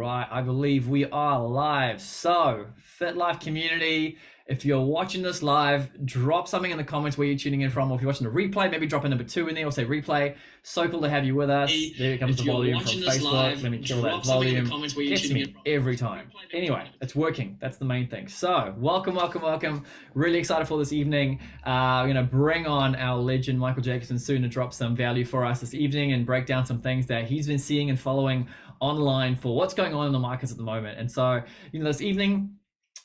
right, I believe we are live. So, Fit Life community, if you're watching this live, drop something in the comments where you're tuning in from, or if you're watching the replay, maybe drop a number 2 in there or say replay. So cool to have you with us. There comes the volume from Facebook. Let me kill that volume. Gets me every time. Anyway, it's working. That's the main thing. So, welcome. Really excited for this evening. We're going to bring on our legend, Michael Jacobson, soon to drop some value for us this evening and break down some things that he's been seeing and following online for what's going on in the markets at the moment. And so, this evening,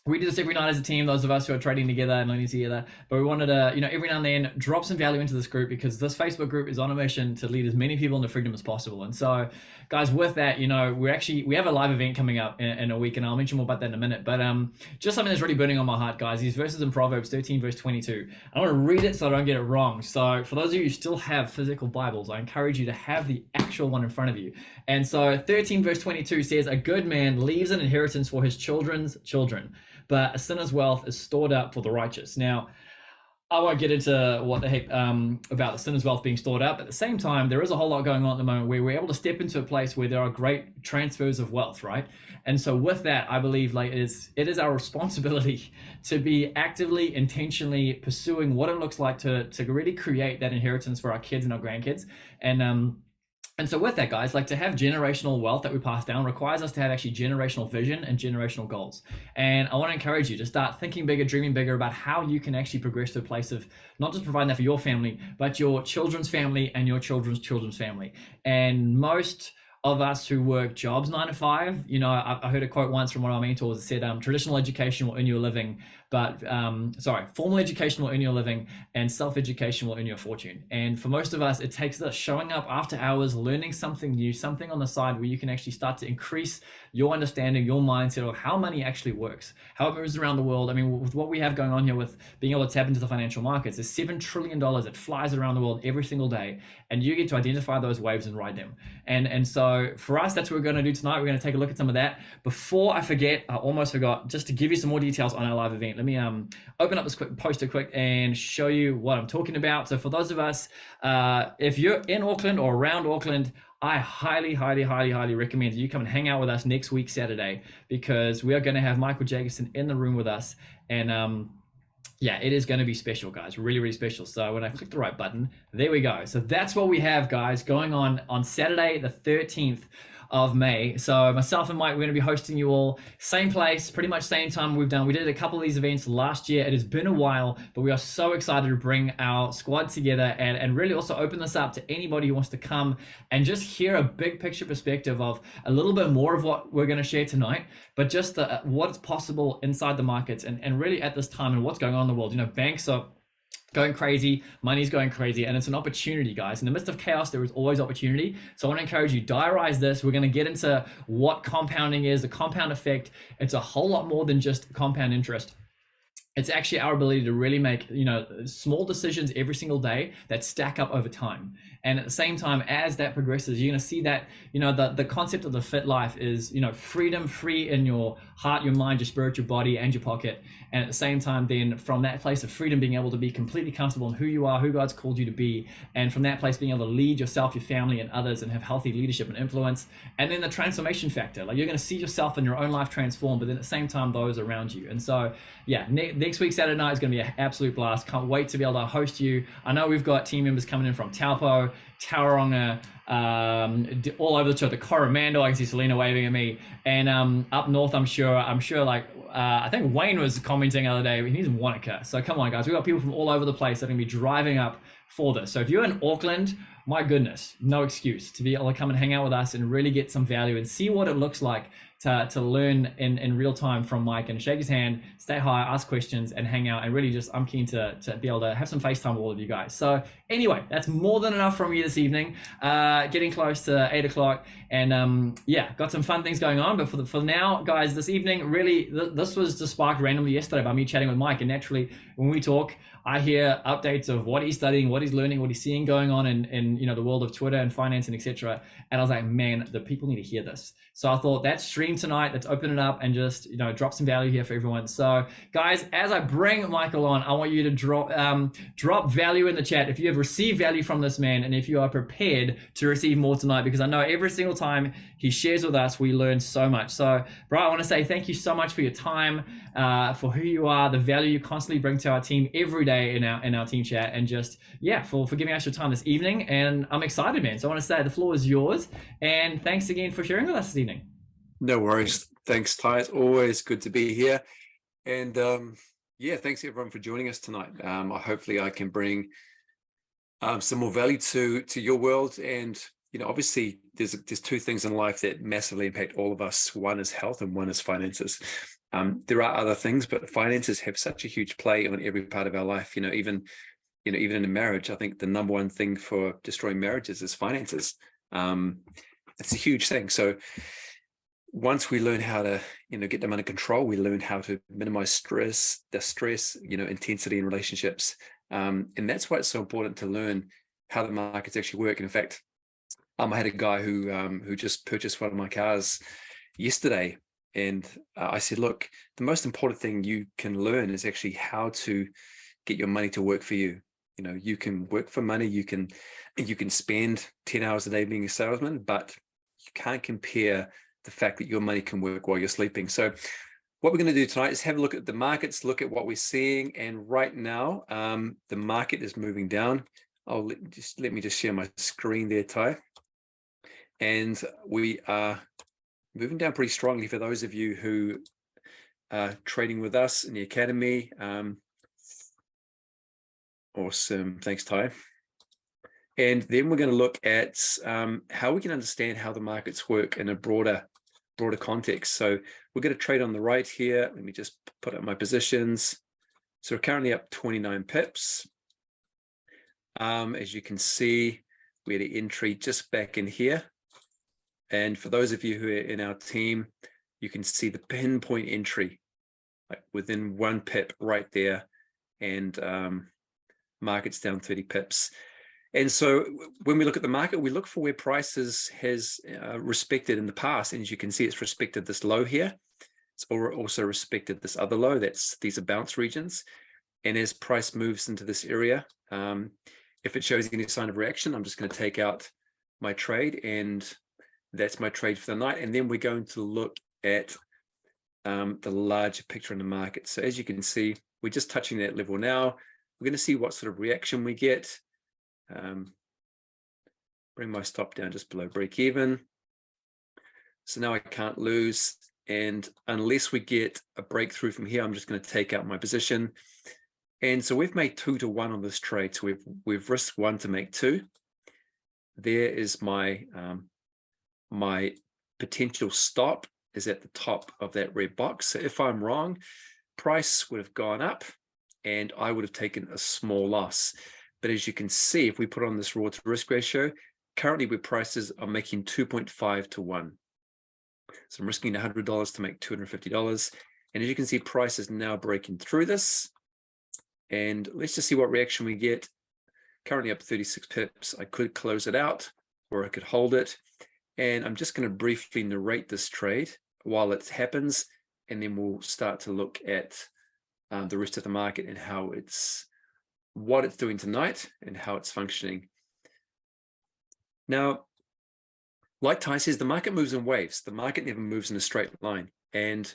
we do this every night as a team, those of us who are trading together and learning together, but we wanted to, every now and then drop some value into this group because this Facebook group is on a mission to lead as many people into freedom as possible. And so, guys, with that, we have a live event coming up in a week, and I'll mention more about that in a minute, but just something that's really burning on my heart, guys. These verses in Proverbs 13, verse 22. I want to read it so I don't get it wrong. So for those of you who still have physical Bibles, I encourage you to have the actual one in front of you. And so 13, verse 22 says, "A good man leaves an inheritance for his children's children, but a sinner's wealth is stored up for the righteous." Now, I won't get into what the heck about the sinner's wealth being stored up. At the same time, there is a whole lot going on at the moment where we're able to step into a place where there are great transfers of wealth, right? And so with that, I believe it is our responsibility to be actively, intentionally pursuing what it looks like to really create that inheritance for our kids and our grandkids. And so with that, guys, to have generational wealth that we pass down requires us to have actually generational vision and generational goals. And I want to encourage you to start thinking bigger, dreaming bigger about how you can actually progress to a place of not just providing that for your family, but your children's family and your children's children's family. And most of us who work jobs 9 to 5, I heard a quote once from one of our mentors that said, traditional education will earn you a living, but formal education will earn you a living and self-education will earn you a fortune. And for most of us, it takes this showing up after hours, learning something new, something on the side where you can actually start to increase your understanding, your mindset of how money actually works, how it moves around the world. I mean, with what we have going on here with being able to tap into the financial markets, there's $7 trillion. It flies around the world every single day, and you get to identify those waves and ride them. And so for us, that's what we're going to do tonight. We're going to take a look at some of that. Before I forget, I almost forgot, just to give you some more details on our live event, let me open up this poster quick and show you what I'm talking about. So for those of us, if you're in Auckland or around Auckland, I highly recommend that you come and hang out with us next week, Saturday, because we are going to have Michael Jacobson in the room with us. And it is going to be special, guys, really special. So when I click the right button, there we go. So that's what we have, guys, going on Saturday, the 13th of May. So myself and Mike, we're going to be hosting you all, same place, pretty much same time we did a couple of these events last year. It has been a while, but we are so excited to bring our squad together and really also open this up to anybody who wants to come and just hear a big picture perspective of a little bit more of what we're going to share tonight, but just what's possible inside the markets and really at this time and what's going on in the world. Banks are going crazy, money's going crazy, and it's an opportunity, guys. In the midst of chaos, there is always opportunity. So I want to encourage you, diarize this. We're going to get into what compounding is, the compound effect. It's a whole lot more than just compound interest. It's actually our ability to really make, small decisions every single day that stack up over time. And at the same time, as that progresses, you're going to see that, the concept of the fit life is, freedom, free in your heart, your mind, your spirit, your body, and your pocket. And at the same time, then from that place of freedom, being able to be completely comfortable in who you are, who God's called you to be. And from that place, being able to lead yourself, your family, and others, and have healthy leadership and influence. And then the transformation factor, you're going to see yourself in your own life transform, but then at the same time, those around you. And so, next week, Saturday night is going to be an absolute blast. Can't wait to be able to host you. I know we've got team members coming in from Taupo, Tauranga, all over the Coromandel. I can see Selena waving at me. And up north, I'm sure I think Wayne was commenting the other day, he's in Wanaka. So come on, guys, we've got people from all over the place that are going to be driving up for this. So if you're in Auckland, my goodness, no excuse to be able to come and hang out with us and really get some value and see what it looks like to learn in real time from Mike and shake his hand, stay high, ask questions, and hang out. And really I'm keen to be able to have some FaceTime with all of you guys. So anyway, that's more than enough from you this evening. Getting close to 8 o'clock, and got some fun things going on. But for now, guys, this evening, really, this was just sparked randomly yesterday by me chatting with Mike. And naturally, when we talk, I hear updates of what he's studying, what he's learning, what he's seeing going on in the world of Twitter and finance and etc. And I was like, man, the people need to hear this. So I thought that stream stream tonight that's opened it up and just, you know, drop some value here for everyone. So guys, as I bring Michael on, I want you to drop value in the chat if you have received value from this man, and if you are prepared to receive more tonight, because I know every single time he shares with us, we learn so much. So bro, I want to say thank you so much for your time, for who you are, the value you constantly bring to our team every day in our team chat, and just, yeah, for giving us your time this evening. And I'm excited, man. So I want to say the floor is yours, and thanks again for sharing with us this evening. No worries. Thanks, Ty. It's always good to be here. And yeah, thanks everyone for joining us tonight. Hopefully I can bring some more value to your world. And, you know, obviously there's two things in life that massively impact all of us. One is health and one is finances. There are other things, but finances have such a huge play on every part of our life. Even in a marriage, I think the number one thing for destroying marriages is finances. It's a huge thing. So once we learn how to, get them under control, we learn how to minimize stress, intensity in relationships. And that's why it's so important to learn how the markets actually work. And in fact, I had a guy who just purchased one of my cars yesterday. And I said, look, the most important thing you can learn is actually how to get your money to work for you. You can work for money, you can spend 10 hours a day being a salesman, but you can't compare the fact that your money can work while you're sleeping. So what we're going to do tonight is have a look at the markets, look at what we're seeing. And right now, the market is moving down. Let me share my screen there, Ty. And we are moving down pretty strongly for those of you who are trading with us in the academy. Awesome. Thanks, Ty. And then we're going to look at how we can understand how the markets work in a broader context. So we're going to trade on the right here. Let me just put up my positions. So we're currently up 29 pips. As you can see, we had an entry just back in here. And for those of you who are in our team, you can see the pinpoint entry within 1 pip right there. And market's down 30 pips. And so when we look at the market, we look for where prices has respected in the past. And as you can see, it's respected this low here. It's also respected this other low. These are bounce regions. And as price moves into this area, if it shows any sign of reaction, I'm just going to take out my trade. And that's my trade for the night. And then we're going to look at the larger picture in the market. So as you can see, we're just touching that level now. We're going to see what sort of reaction we get. Bring my stop down just below break even. So now I can't lose. And unless we get a breakthrough from here, I'm just going to take out my position. And so we've made 2 to 1 on this trade. So we've risked 1 to make 2. There is my my potential stop is at the top of that red box. So if I'm wrong, price would have gone up and I would have taken a small loss. But as you can see, if we put on this reward to risk ratio, currently where prices are making 2.5 to 1. So I'm risking $100 to make $250. And as you can see, price is now breaking through this. And let's just see what reaction we get. Currently up 36 pips. I could close it out or I could hold it. And I'm just going to briefly narrate this trade while it happens. And then we'll start to look at the rest of the market and what it's doing tonight and how it's functioning. Now, like Ty says, the market moves in waves. The market never moves in a straight line. And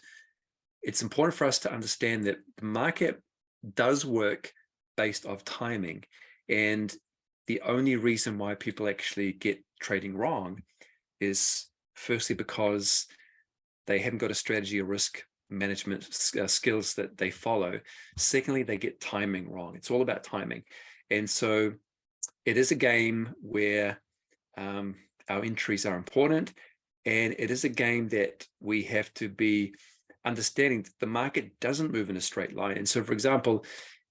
it's important for us to understand that the market does work based off timing. And the only reason why people actually get trading wrong is firstly because they haven't got a strategy or risk management skills that they follow. Secondly, they get timing wrong. It's all about timing. And so it is a game where our entries are important. And it is a game that we have to be understanding that the market doesn't move in a straight line. And so, for example,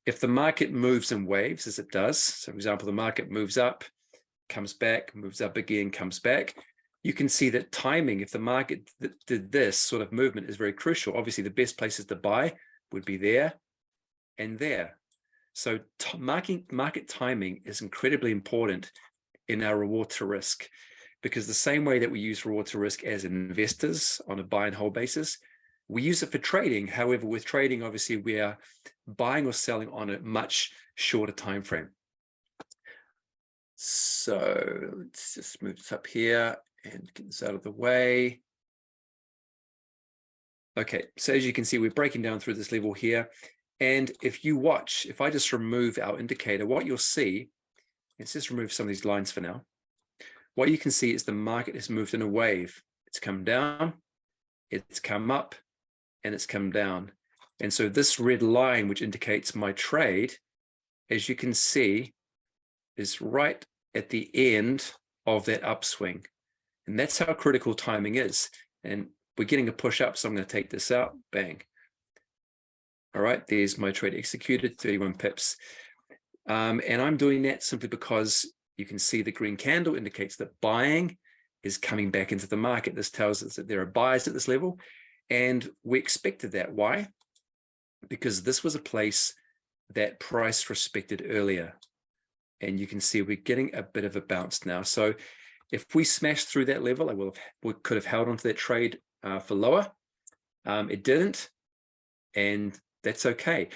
if the market moves in waves, as it does, so for example, the market moves up, comes back, moves up again, comes back, you can see that timing, if the market did this sort of movement, is very crucial. Obviously, the best places to buy would be there and there. So market timing is incredibly important in our reward to risk. because the same way that we use reward to risk as investors on a buy and hold basis, we use it for trading. However, with trading, obviously, we are buying or selling on a much shorter time frame. So let's just move this up here and get this out of the way. Okay, so as you can see, we're breaking down through this level here. And if you watch, if I just remove our indicator, what you'll see, let's just remove some of these lines for now. What you can see is the market has moved in a wave. It's come down, it's come up, and it's come down. And so this red line, which indicates my trade, as you can see, is right at the end of that upswing. And that's how critical timing is. And we're getting a push up, so I'm going to take this out, bang. All right, there's my trade executed, 31 pips. And I'm doing that simply because you can see the green candle indicates that buying is coming back into the market. This tells us that there are buyers at this level, and we expected that. Why? Because this was a place that price respected earlier. And you can see we're getting a bit of a bounce now. So if we smash through that level, we could have held onto that trade for lower. It didn't, and that's okay.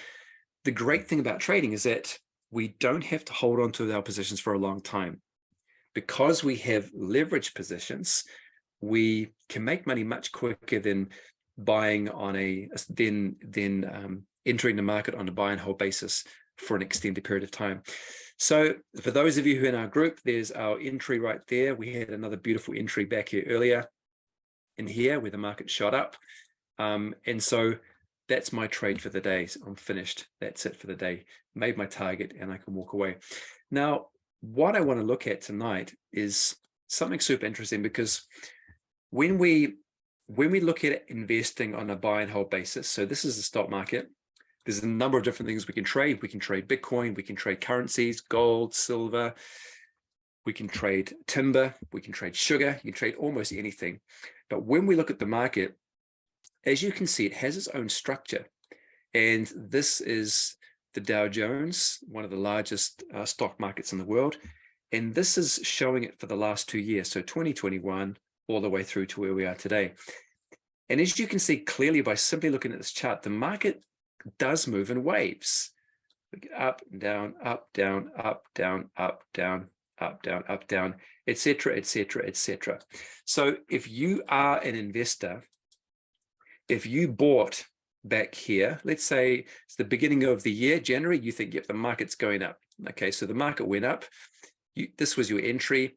The great thing about trading is that we don't have to hold on to our positions for a long time. Because we have leverage positions, we can make money much quicker than buying on entering the market on a buy and hold basis for an extended period of time. So for those of you who are in our group, there's our entry right there. We had another beautiful entry back here earlier in here where the market shot up. And so that's my trade for the day. So I'm finished. That's it for the day. Made my target and I can walk away. Now, what I want to look at tonight is something super interesting, because when we look at investing on a buy and hold basis, so this is the stock market. There's a number of different things we can trade. We can trade Bitcoin, we can trade currencies, gold, silver, we can trade timber, we can trade sugar, you can trade almost anything. But when we look at the market, as you can see, it has its own structure. And this is the Dow Jones, one of the largest stock markets in the world. And this is showing it for the last 2 years, so 2021 all the way through to where we are today. And as you can see clearly by simply looking at this chart, the market does move in waves. Up, down, up, down, up, down, up, down, up, down, up, down, etc., etc., etc. So if you are an investor, if you bought back here, let's say it's the beginning of the year, January, you think, yep, the market's going up. Okay, so the market went up. This was your entry.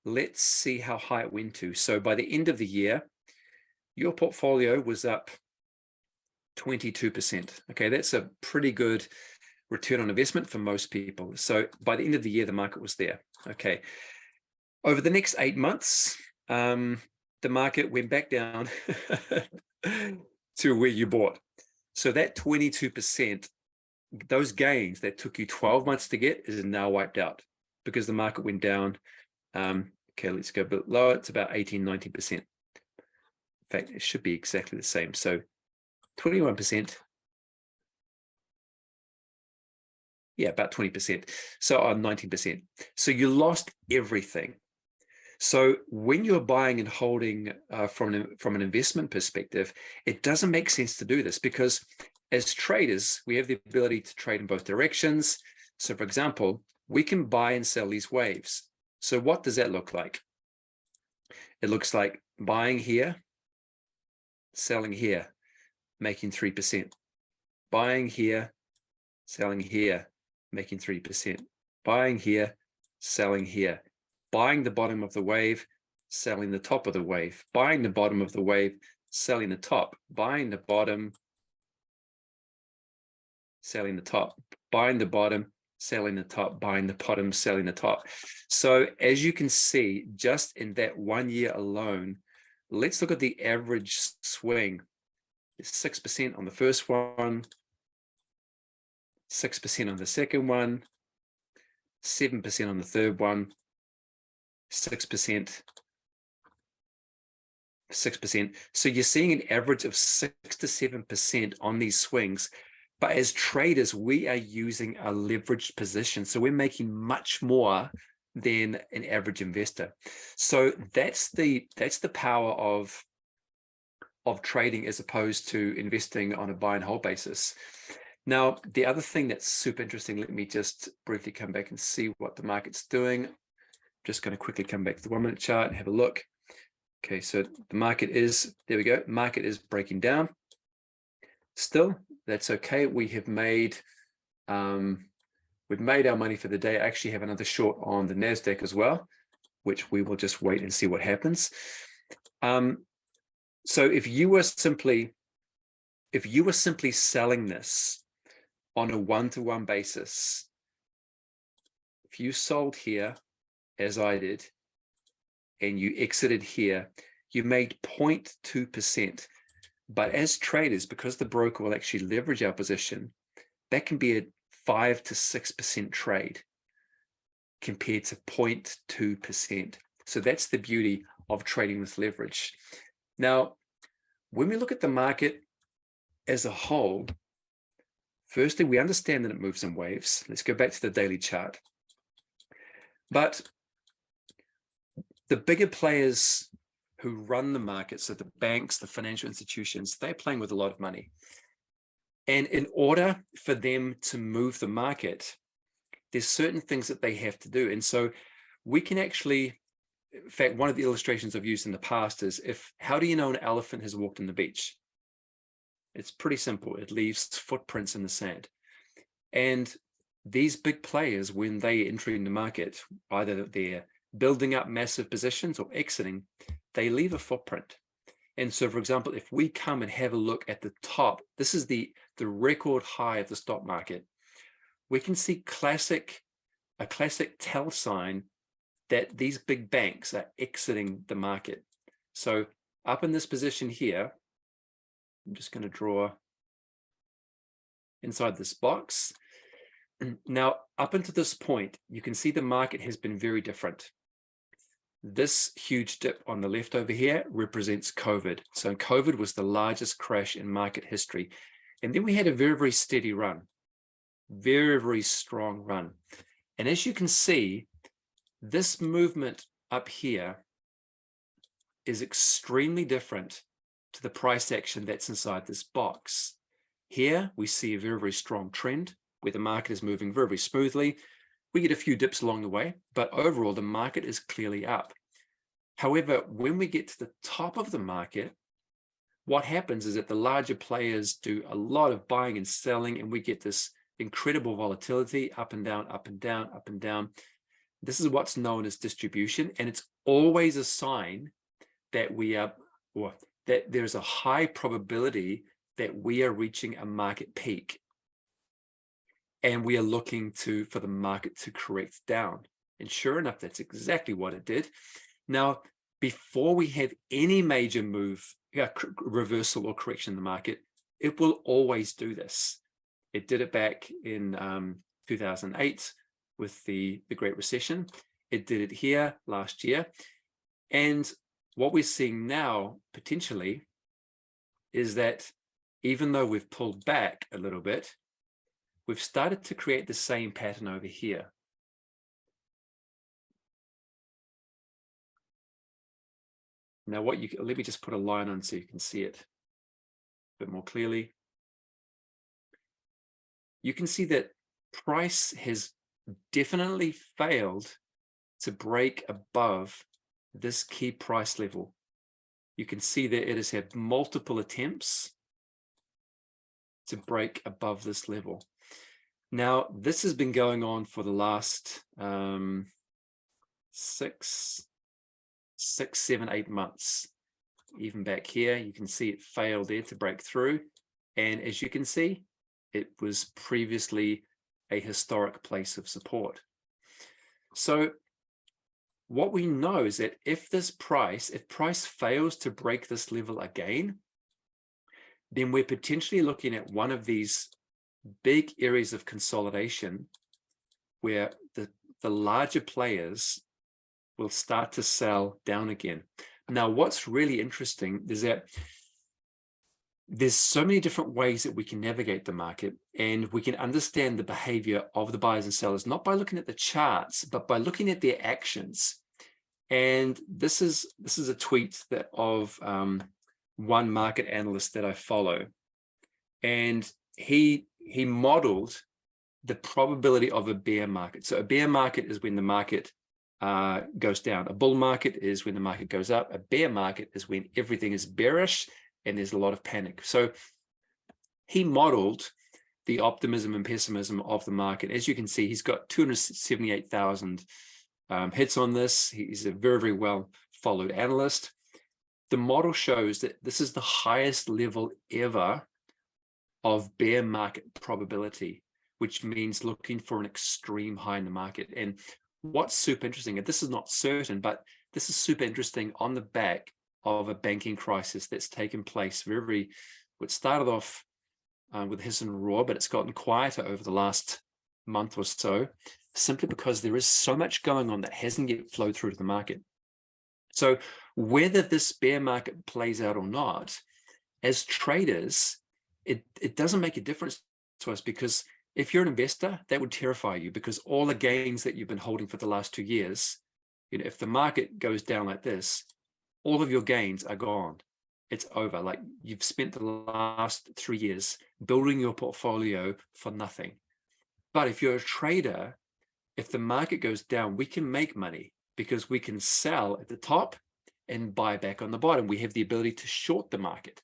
Let's see how high it went to. So by the end of the year, your portfolio was up 22%. Okay, that's a pretty good return on investment for most people. So by the end of the year, the market was there. Okay, over the next 8 months, the market went back down to where you bought. So that 22%, those gains that took you 12 months to get, is now wiped out because the market went down. Okay, let's go a bit lower. It's about 18, 19%. In fact, it should be exactly the same. So 21%. Yeah, about 20%. So 19%. So you lost everything. So when you're buying and holding from an investment perspective, it doesn't make sense to do this, because as traders, we have the ability to trade in both directions. So for example, we can buy and sell these waves. So what does that look like? It looks like buying here, selling here, making 3%. Buying here, selling here, making 3%. Buying here, selling here. Buying the bottom of the wave, selling the top of the wave. Buying the bottom of the wave, selling the top. Buying the bottom, selling the top. Buying the bottom, selling the top. Buying the bottom, selling the top. So as you can see, just in that 1 year alone, let's look at the average swing. It's 6% on the first one, 6% on the second one, 7% on the third one, 6%, 6%. So you're seeing an average of 6 to 7% on these swings. But as traders, we are using a leveraged position. So we're making much more than an average investor. So that's the power of trading as opposed to investing on a buy and hold basis. Now, the other thing that's super interesting, let me just briefly come back and see what the market's doing. Just going to quickly come back to the 1 minute chart and have a look. Okay, so the market is, there we go, market is breaking down. Still, that's okay. We have made, we've made our money for the day. I actually have another short on the NASDAQ as well, which we will just wait and see what happens. So if you were simply selling this on a one-to-one basis, if you sold here, as I did, and you exited here, you made 0.2%. But as traders, because the broker will actually leverage our position, that can be a 5 to 6% trade compared to 0.2%. So that's the beauty of trading with leverage. Now, when we look at the market as a whole, firstly, we understand that it moves in waves. Let's go back to the daily chart. But the bigger players who run the market, so the banks, the financial institutions, they're playing with a lot of money. And in order for them to move the market, there's certain things that they have to do. And so we can actually, in fact, one of the illustrations I've used in the past is, how do you know an elephant has walked on the beach? It's pretty simple. It leaves footprints in the sand. And these big players, when they enter in the market, either they're building up massive positions or exiting, they leave a footprint. And so, for example, if we come and have a look at the top, this is the record high of the stock market. We can see a classic tell sign that these big banks are exiting the market. So up in this position here, I'm just going to draw inside this box. Now, up until this point, you can see the market has been very different. This huge dip on the left over here represents COVID. So COVID was the largest crash in market history. And then we had a very, very steady run, very, very strong run. And as you can see, this movement up here is extremely different to the price action that's inside this box. Here, we see a very, very strong trend where the market is moving very, very smoothly. We get a few dips along the way, but overall, the market is clearly up. However, when we get to the top of the market, what happens is that the larger players do a lot of buying and selling, and we get this incredible volatility up and down, up and down, up and down. This is what's known as distribution, and it's always a sign that we are, or that there's a high probability that we are reaching a market peak, and we are looking for the market to correct down. And sure enough, that's exactly what it did. Now, before we have any major move, reversal or correction in the market, it will always do this. It did it back in 2008 with the Great Recession. It did it here last year. And what we're seeing now, potentially, is that even though we've pulled back a little bit, we've started to create the same pattern over here. Now, let me just put a line on so you can see it a bit more clearly. You can see that price has definitely failed to break above this key price level. You can see that it has had multiple attempts to break above this level. Now, this has been going on for the last 6, 7, 8 months. Even back here, you can see it failed there to break through. And as you can see, it was previously a historic place of support. So what we know is that if price fails to break this level again, then we're potentially looking at one of these big areas of consolidation where the larger players will start to sell down again. Now, what's really interesting is that there's so many different ways that we can navigate the market, and we can understand the behavior of the buyers and sellers, not by looking at the charts, but by looking at their actions. And this is a tweet that of one market analyst that I follow, and he modeled the probability of a bear market. So a bear market is when the market goes down. A bull market is when the market goes up. A bear market is when everything is bearish and there's a lot of panic. So he modeled the optimism and pessimism of the market. As you can see, he's got 278,000 hits on this. He's a very, very well followed analyst. The model shows that this is the highest level ever of bear market probability, which means looking for an extreme high in the market. And what's super interesting, and this is not certain, but this is super interesting on the back of a banking crisis that's taken place what started off with hiss and roar, but it's gotten quieter over the last month or so, simply because there is so much going on that hasn't yet flowed through to the market. So whether this bear market plays out or not, as traders, it doesn't make a difference to us, because if you're an investor, that would terrify you, because all the gains that you've been holding for the last 2 years, if the market goes down like this, all of your gains are gone. It's over. Like, you've spent the last 3 years building your portfolio for nothing. But if you're a trader, if the market goes down, we can make money, because we can sell at the top and buy back on the bottom. We have the ability to short the market,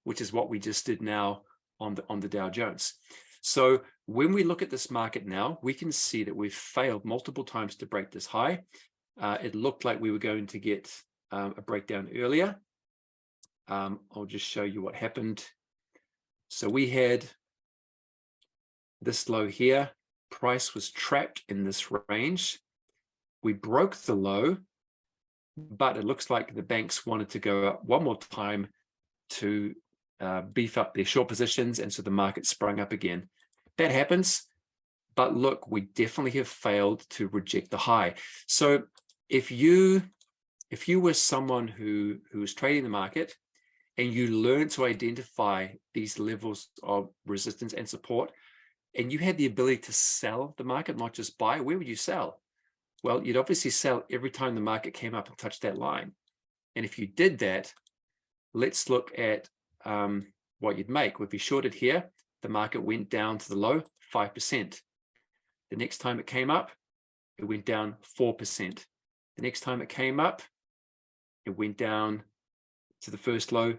which is what we just did now on the Dow Jones. So when we look at this market now, we can see that we've failed multiple times to break this high. It looked like we were going to get a breakdown earlier. I'll just show you what happened. So we had this low here. Price was trapped in this range. We broke the low, but it looks like the banks wanted to go up one more time to beef up their short positions, and so the market sprung up again. That happens, but look, we definitely have failed to reject the high. So if you were someone who was trading the market, and you learn to identify these levels of resistance and support, and you had the ability to sell the market, not just buy, where would you sell? Well, you'd obviously sell every time the market came up and touched that line. And if you did that, let's look at what you'd make. If you shorted here, the market went down to the low, 5%. The next time it came up, it went down 4%. The next time it came up, it went down to the first low,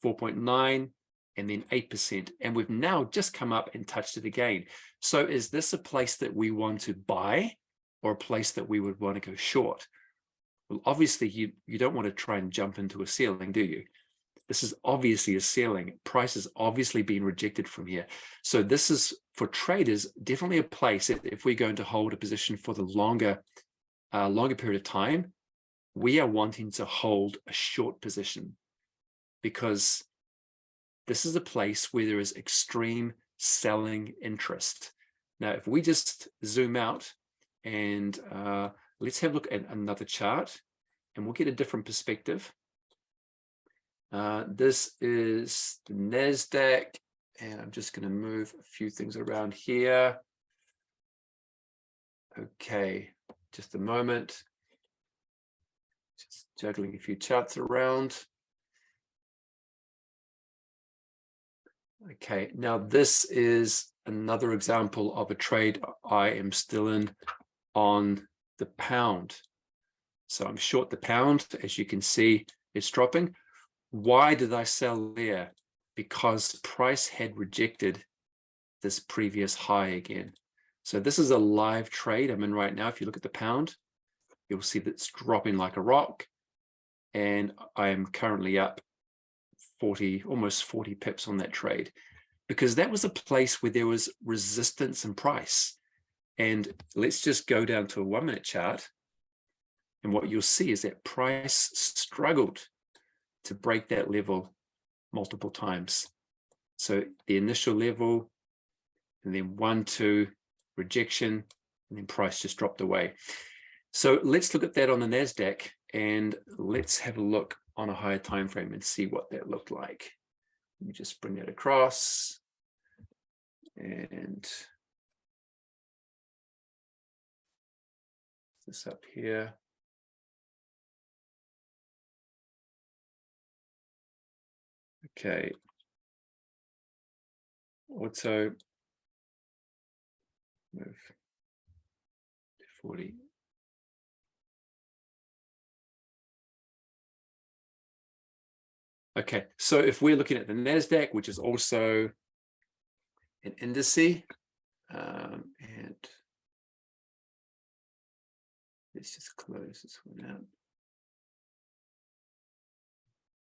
4.9, and then 8%. And we've now just come up and touched it again. So is this a place that we want to buy, or a place that we would want to go short? Well, obviously you don't want to try and jump into a ceiling, do you? This is obviously a ceiling. Price has obviously been rejected from here. So this is, for traders, definitely a place that if we're going to hold a position for the longer period of time, we are wanting to hold a short position, because this is a place where there is extreme selling interest. Now, if we just zoom out and let's have a look at another chart, and we'll get a different perspective. This is the NASDAQ, and I'm just going to move a few things around here. Okay, just a moment. Just juggling a few charts around. Okay, now this is another example of a trade I am still in on the pound. So I'm short the pound. As you can see, it's dropping. Why did I sell there? Because price had rejected this previous high again. So this is a live trade I'm in right now. If you look at the pound, you'll see that it's dropping like a rock. And I am currently up almost 40 pips on that trade, because that was a place where there was resistance in price. And let's just go down to a 1-minute chart. And what you'll see is that price struggled to break that level multiple times. So the initial level, and then 1, 2, rejection, and then price just dropped away. So let's look at that on the NASDAQ, and let's have a look on a higher time frame and see what that looked like. Let me just bring that across. And this up here. Okay. Also move to 40. Okay, so if we're looking at the NASDAQ, which is also an indice, and let's just close this one out.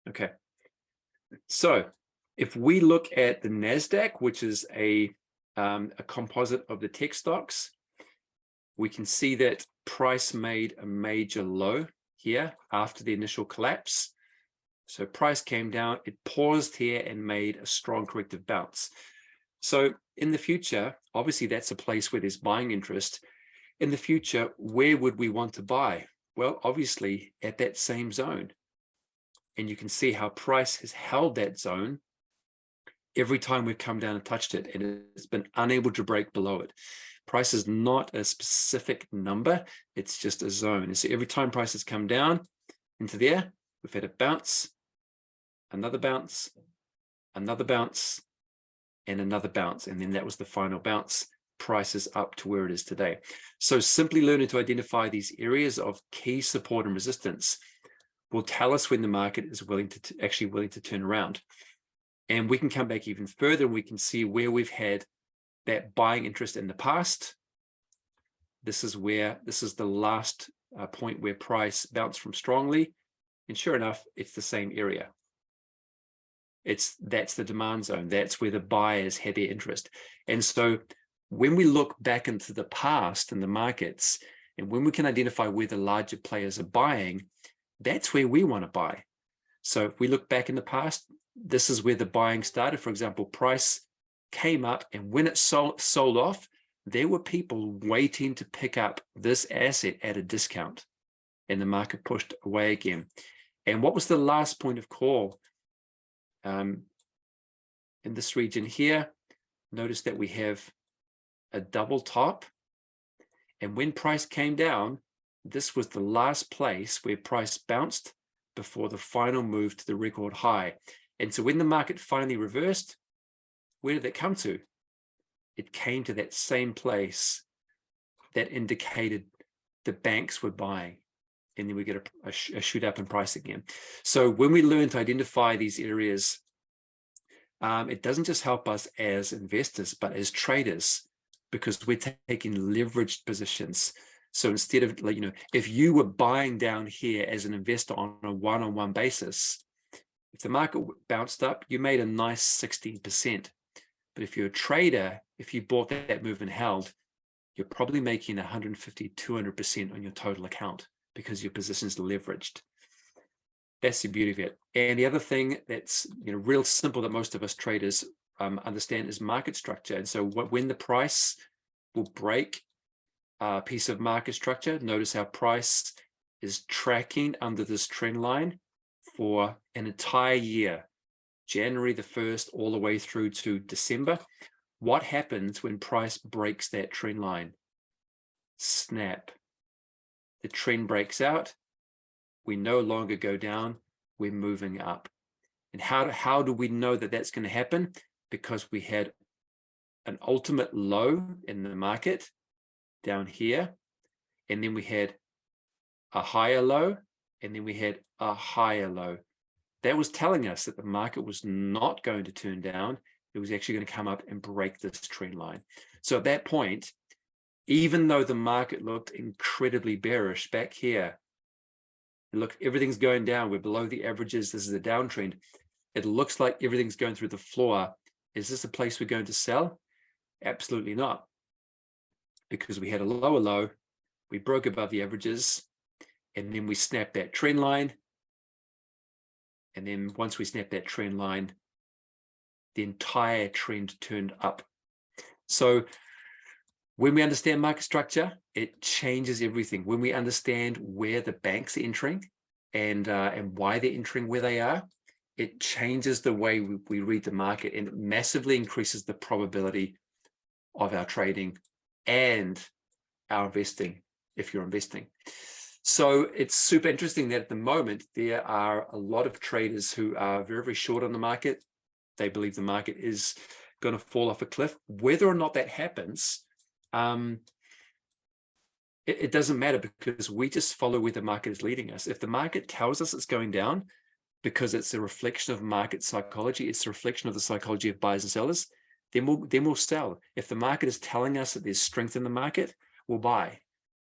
Okay, so if we look at the NASDAQ, which is a composite of the tech stocks, we can see that price made a major low here after the initial collapse. So price came down, it paused here and made a strong corrective bounce. So in the future, obviously that's a place where there's buying interest. In the future, where would we want to buy? Well, obviously at that same zone. And you can see how price has held that zone every time we've come down and touched it, and it's been unable to break below it. Price is not a specific number, it's just a zone. And so every time price has come down into there, we've had a bounce, another bounce, another bounce, and another bounce. And then that was the final bounce. Price is up to where it is today. So simply learning to identify these areas of key support and resistance will tell us when the market is actually willing to turn around. And we can come back even further and we can see where we've had that buying interest in the past. This is the last point where price bounced from strongly. And sure enough, it's the same area. That's the demand zone. That's where the buyers had their interest. And so when we look back into the past in the markets, and when we can identify where the larger players are buying, that's where we want to buy. So if we look back in the past, this is where the buying started. For example, price came up, and when it sold off, there were people waiting to pick up this asset at a discount, and the market pushed away again. And what was the last point of call? In this region here, notice that we have a double top, and when price came down, this was the last place where price bounced before the final move to the record high. And so when the market finally reversed, where did it come to? It came to that same place that indicated the banks were buying, and then we get a shoot up in price again. So when we learn to identify these areas, it doesn't just help us as investors, but as traders, because we're taking leveraged positions. So instead of, if you were buying down here as an investor on a one-on-one basis, if the market bounced up, you made a nice 16%. But if you're a trader, if you bought that move and held, you're probably making 150, 200% on your total account because your position's leveraged. That's the beauty of it. And the other thing that's real simple that most of us traders understand is market structure. And so when the price will break a piece of market structure, notice how price is tracking under this trend line for an entire year, January the 1st all the way through to December. What happens when price breaks that trend line? Snap. The trend breaks out. We no longer go down, we're moving up. And how do we know that that's going to happen? Because we had an ultimate low in the market down here, and then we had a higher low, and then we had a higher low. That was telling us that the market was not going to turn down. It was actually going to come up and break this trend line. So at that point, even though the market looked incredibly bearish back here, look, everything's going down. We're below the averages. This is a downtrend. It looks like everything's going through the floor. Is this a place we're going to sell? Absolutely not. Because we had a lower low, we broke above the averages, and then we snapped that trend line. And then once we snapped that trend line, the entire trend turned up. So when we understand market structure, it changes everything. When we understand where the banks are entering and why they're entering where they are, it changes the way we read the market, and it massively increases the probability of our trading and our investing, if you're investing. So it's super interesting that at the moment, there are a lot of traders who are very, very short on the market. They believe the market is going to fall off a cliff. Whether or not that happens, it doesn't matter, because we just follow where the market is leading us. If the market tells us it's going down because it's a reflection of market psychology, it's a reflection of the psychology of buyers and sellers, then we'll sell. If the market is telling us that there's strength in the market, we'll buy.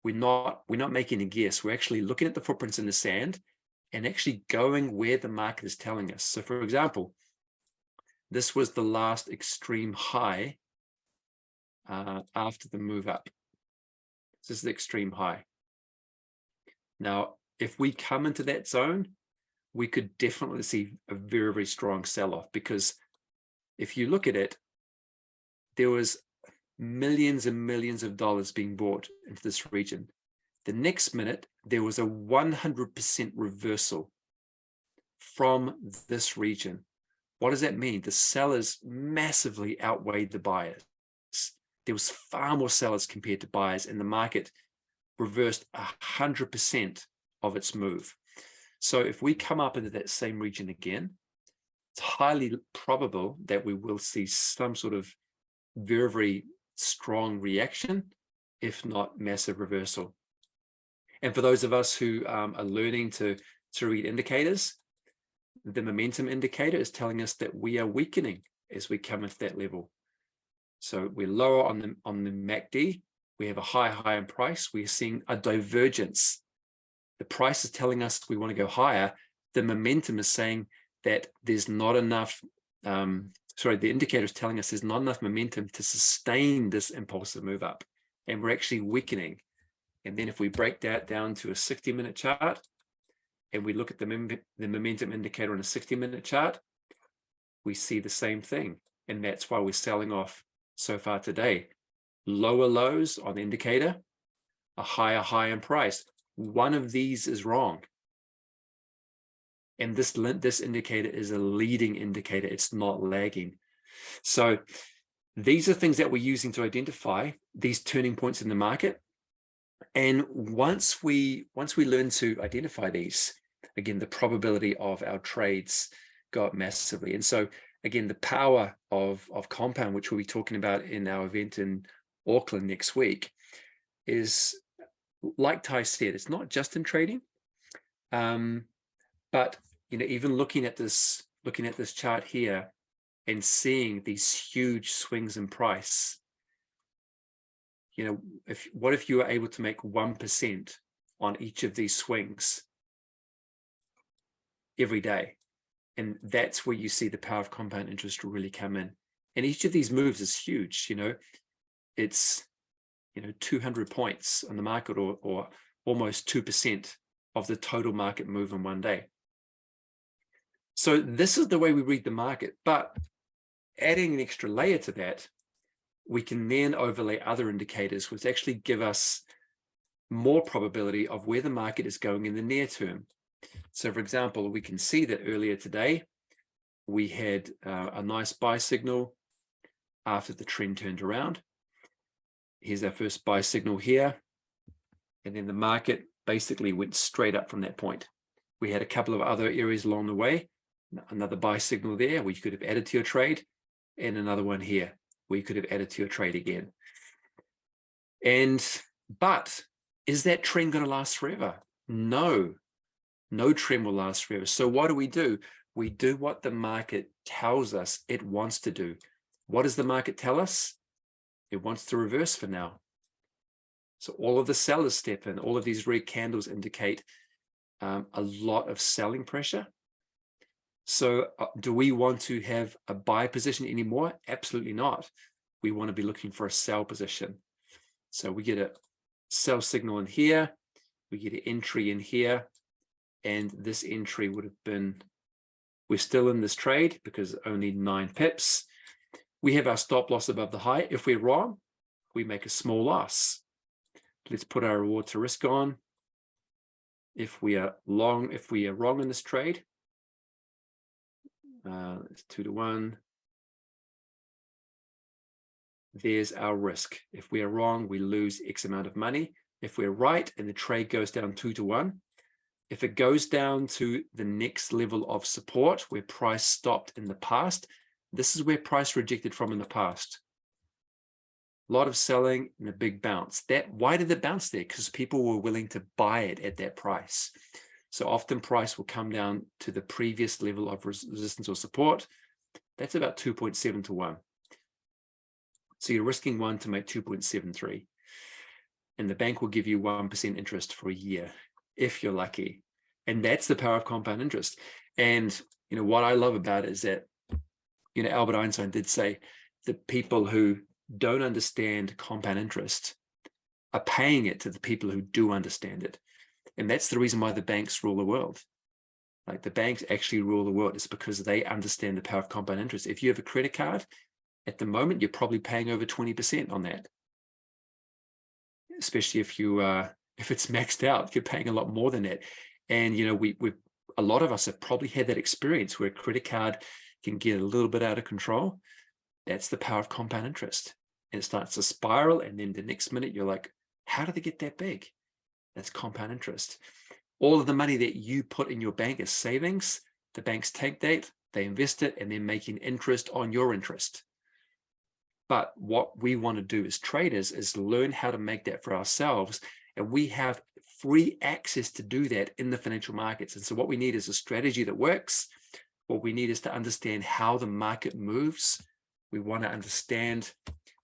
We're not making a guess. We're actually looking at the footprints in the sand and actually going where the market is telling us. So for example, this was the last extreme high after the move up. This is the extreme high. Now, if we come into that zone, we could definitely see a very, very strong sell-off, because if you look at it, there was millions and millions of dollars being bought into this region. The next minute, there was a 100% reversal from this region. What does that mean? The sellers massively outweighed the buyers. There was far more sellers compared to buyers, and the market reversed 100% of its move. So if we come up into that same region again, it's highly probable that we will see some sort of very, very strong reaction, if not massive reversal. And for those of us who are learning to read indicators, the momentum indicator is telling us that we are weakening as we come into that level. So we're lower on the M.A.C.D. We have a high in price. We're seeing a divergence. The price is telling us we want to go higher. The momentum is saying that there's not enough, the indicator is telling us there's not enough momentum to sustain this impulsive move up, and we're actually weakening. And then if we break that down to a 60-minute chart, and we look at the momentum indicator on a 60-minute chart, we see the same thing. And that's why we're selling off so far today. Lower lows on the indicator, a higher high in price. One of these is wrong. And this indicator is a leading indicator. It's not lagging. So these are things that we're using to identify these turning points in the market. And once we learn to identify these, again, the probability of our trades go up massively. And so again, the power of compound, which we'll be talking about in our event in Auckland next week, is, like Ty said, it's not just in trading, but even looking at this chart here and seeing these huge swings in price. What if you were able to make 1% on each of these swings every day? And that's where you see the power of compound interest really come in. And each of these moves is huge. It's 200 points on the market, or almost 2% of the total market move in one day. So this is the way we read the market. But adding an extra layer to that, we can then overlay other indicators which actually give us more probability of where the market is going in the near term. So for example, we can see that earlier today, we had a nice buy signal after the trend turned around. Here's our first buy signal here. And then the market basically went straight up from that point. We had a couple of other areas along the way, another buy signal there where you could have added to your trade, and another one here where you could have added to your trade again. But is that trend going to last forever? No trend will last forever. So what do? We do what the market tells us it wants to do. What does the market tell us? It wants to reverse for now. So all of the sellers step in. All of these red candles indicate a lot of selling pressure. So do we want to have a buy position anymore? Absolutely not. We want to be looking for a sell position. So we get a sell signal in here. We get an entry in here. And this entry would have been, we're still in this trade because only 9 pips. We have our stop loss above the high. If we're wrong, we make a small loss. Let's put our reward to risk on. If we are wrong in this trade, It's 2 to 1. There's our risk. If we are wrong, we lose X amount of money. If we're right and the trade goes down 2 to 1, if it goes down to the next level of support where price stopped in the past, this is where price rejected from in the past. A lot of selling and a big bounce. Why did it bounce there? Because people were willing to buy it at that price. So often price will come down to the previous level of resistance or support. That's about 2.7 to 1. So you're risking 1 to make 2.73. And the bank will give you 1% interest for a year, if you're lucky. And that's the power of compound interest. And what I love about it is that, Albert Einstein did say the people who don't understand compound interest are paying it to the people who do understand it. And that's the reason why the banks rule the world. Like, the banks actually rule the world. It's because they understand the power of compound interest. If you have a credit card, at the moment, you're probably paying over 20% on that. Especially if it's maxed out, you're paying a lot more than that. And a lot of us have probably had that experience where a credit card can get a little bit out of control. That's the power of compound interest. And it starts to spiral, and then the next minute you're like, how did they get that big? That's compound interest. All of the money that you put in your bank as savings, the banks take that, they invest it, and they're making interest on your interest. But what we want to do as traders is learn how to make that for ourselves. And we have free access to do that in the financial markets. And so what we need is a strategy that works. What we need is to understand how the market moves. We want to understand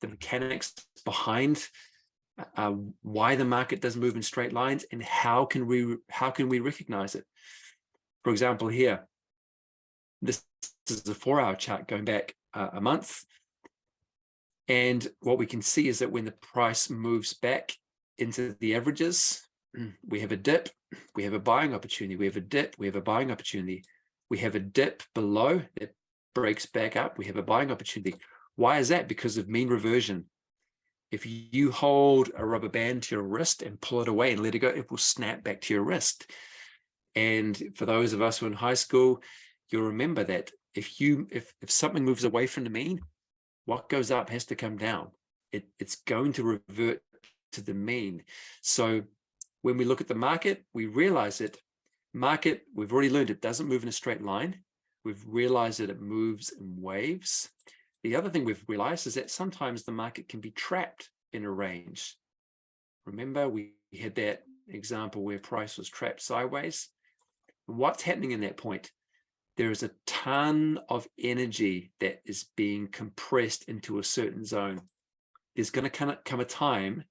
the mechanics behind why the market doesn't move in straight lines, and how can we recognize it. For example, here, this is a 4-hour chart going back a month. And what we can see is that when the price moves back into the averages, we have a dip, we have a buying opportunity, we have a dip, we have a buying opportunity, we have a dip below that breaks back up, we have a buying opportunity. Why is that? Because of mean reversion. If you hold a rubber band to your wrist and pull it away and let it go, it will snap back to your wrist. And for those of us who are in high school, you'll remember that if something moves away from the mean, what goes up has to come down. It's going to revert to the mean. So when we look at the market, we realize that we've already learned it doesn't move in a straight line. We've realized that it moves in waves. The other thing we've realized is that sometimes the market can be trapped in a range. Remember, we had that example where price was trapped sideways. What's happening in that point? There is a ton of energy that is being compressed into a certain zone. There's going to come a time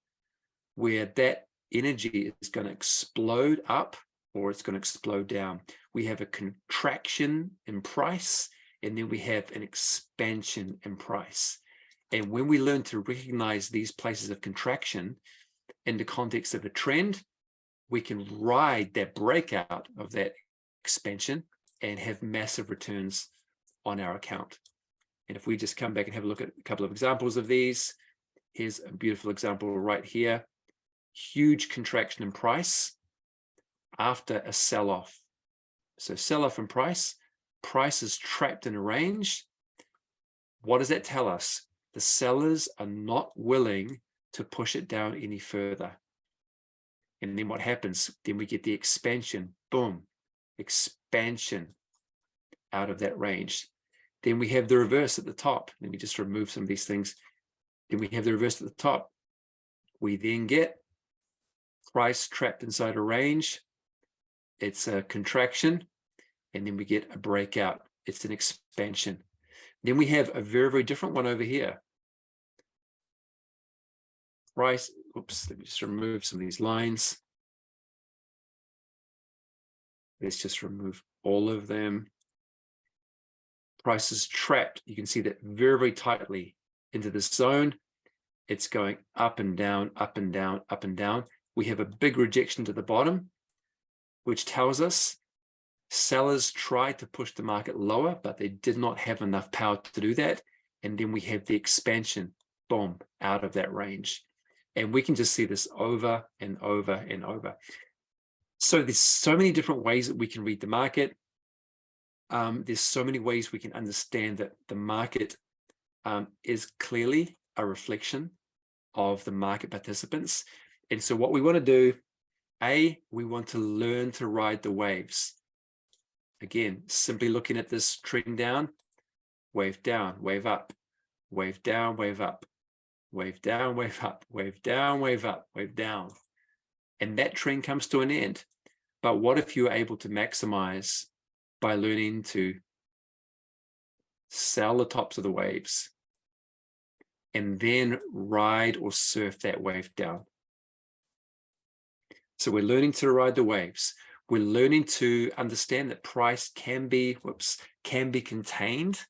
where that energy is going to explode up, or it's going to explode down. We have a contraction in price, and then we have an expansion in price. And when we learn to recognize these places of contraction in the context of a trend, we can ride that breakout of that expansion and have massive returns on our account. And if we just come back and have a look at a couple of examples of these, here's a beautiful example right here. Huge contraction in price after a sell-off. So sell-off in price is trapped in a range. What does that tell us? The sellers are not willing to push it down any further. And then what happens? Then we get the expansion, boom, expansion out of that range. Then we have the reverse at the top. Let me just remove some of these things. Then we have the reverse at the top. We then get price trapped inside a range. It's a contraction, and then we get a breakout. It's an expansion. Then we have a very, very different one over here. Price, oops, let me just remove some of these lines. Let's just remove all of them. Price is trapped. You can see that very, very tightly into this zone. It's going up and down, up and down, up and down. We have a big rejection to the bottom, which tells us sellers tried to push the market lower, but they did not have enough power to do that. And then we have the expansion, boom, out of that range. And we can just see this over and over and over. So there's so many different ways that we can read the market. there's so many ways we can understand that the market is clearly a reflection of the market participants. And so what we want to do, we want to learn to ride the waves. Again, simply looking at this trend down, wave up, wave down, wave up, wave down, wave up, wave down, wave up, wave down. And that trend comes to an end. But what if you're able to maximize by learning to sell the tops of the waves and then ride or surf that wave down? So we're learning to ride the waves. We're learning to understand that price can be contained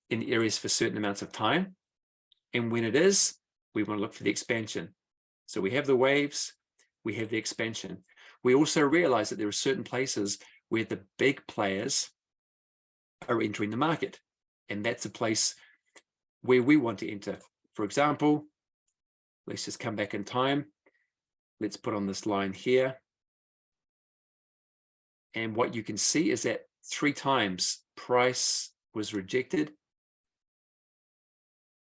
in areas for certain amounts of time. And when it is, we want to look for the expansion. So we have the waves, we have the expansion. We also realize that there are certain places where the big players are entering the market. And that's a place where we want to enter. For example, let's just come back in time. Let's put on this line here. And what you can see is that 3 times price was rejected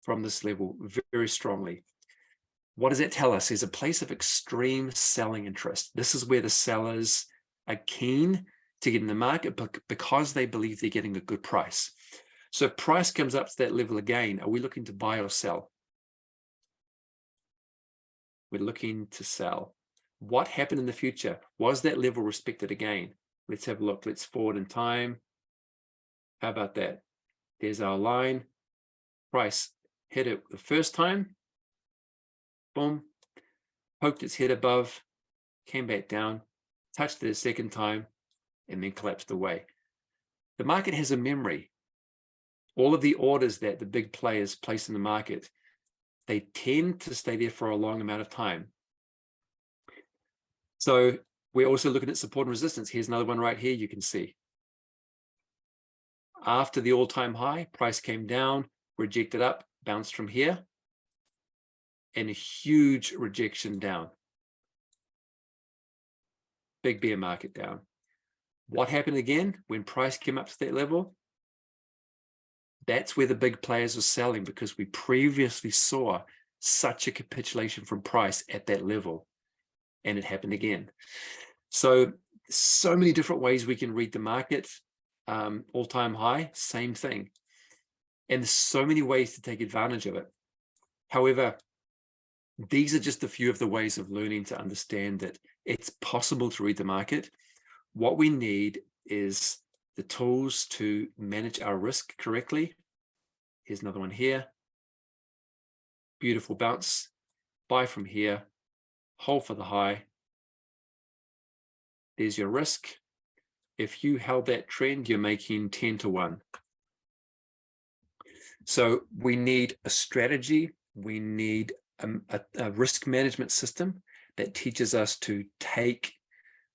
from this level very strongly. What does that tell us? There's a place of extreme selling interest. This is where the sellers are keen to get in the market because they believe they're getting a good price. So if price comes up to that level again, are we looking to buy or sell? We're looking to sell. What happened in the future? Was that level respected again? Let's have a look. Let's forward in time. How about that? There's our line. Price hit it the first time. Boom. Poked its head above. Came back down. Touched it a second time. And then collapsed away. The market has a memory. All of the orders that the big players place in the market, they tend to stay there for a long amount of time. So we're also looking at support and resistance. Here's another one right here you can see. After the all-time high, price came down, rejected up, bounced from here, and a huge rejection down. Big bear market down. What happened again when price came up to that level? That's where the big players are selling, because we previously saw such a capitulation from price at that level, and it happened again. So many different ways we can read the market. All-time high, same thing. And there's so many ways to take advantage of it. However, these are just a few of the ways of learning to understand that it's possible to read the market. What we need is the tools to manage our risk correctly. Here's another one here. Beautiful bounce. Buy from here. Hold for the high. There's your risk. If you held that trend, you're making 10 to 1. So we need a strategy. We need a risk management system that teaches us to take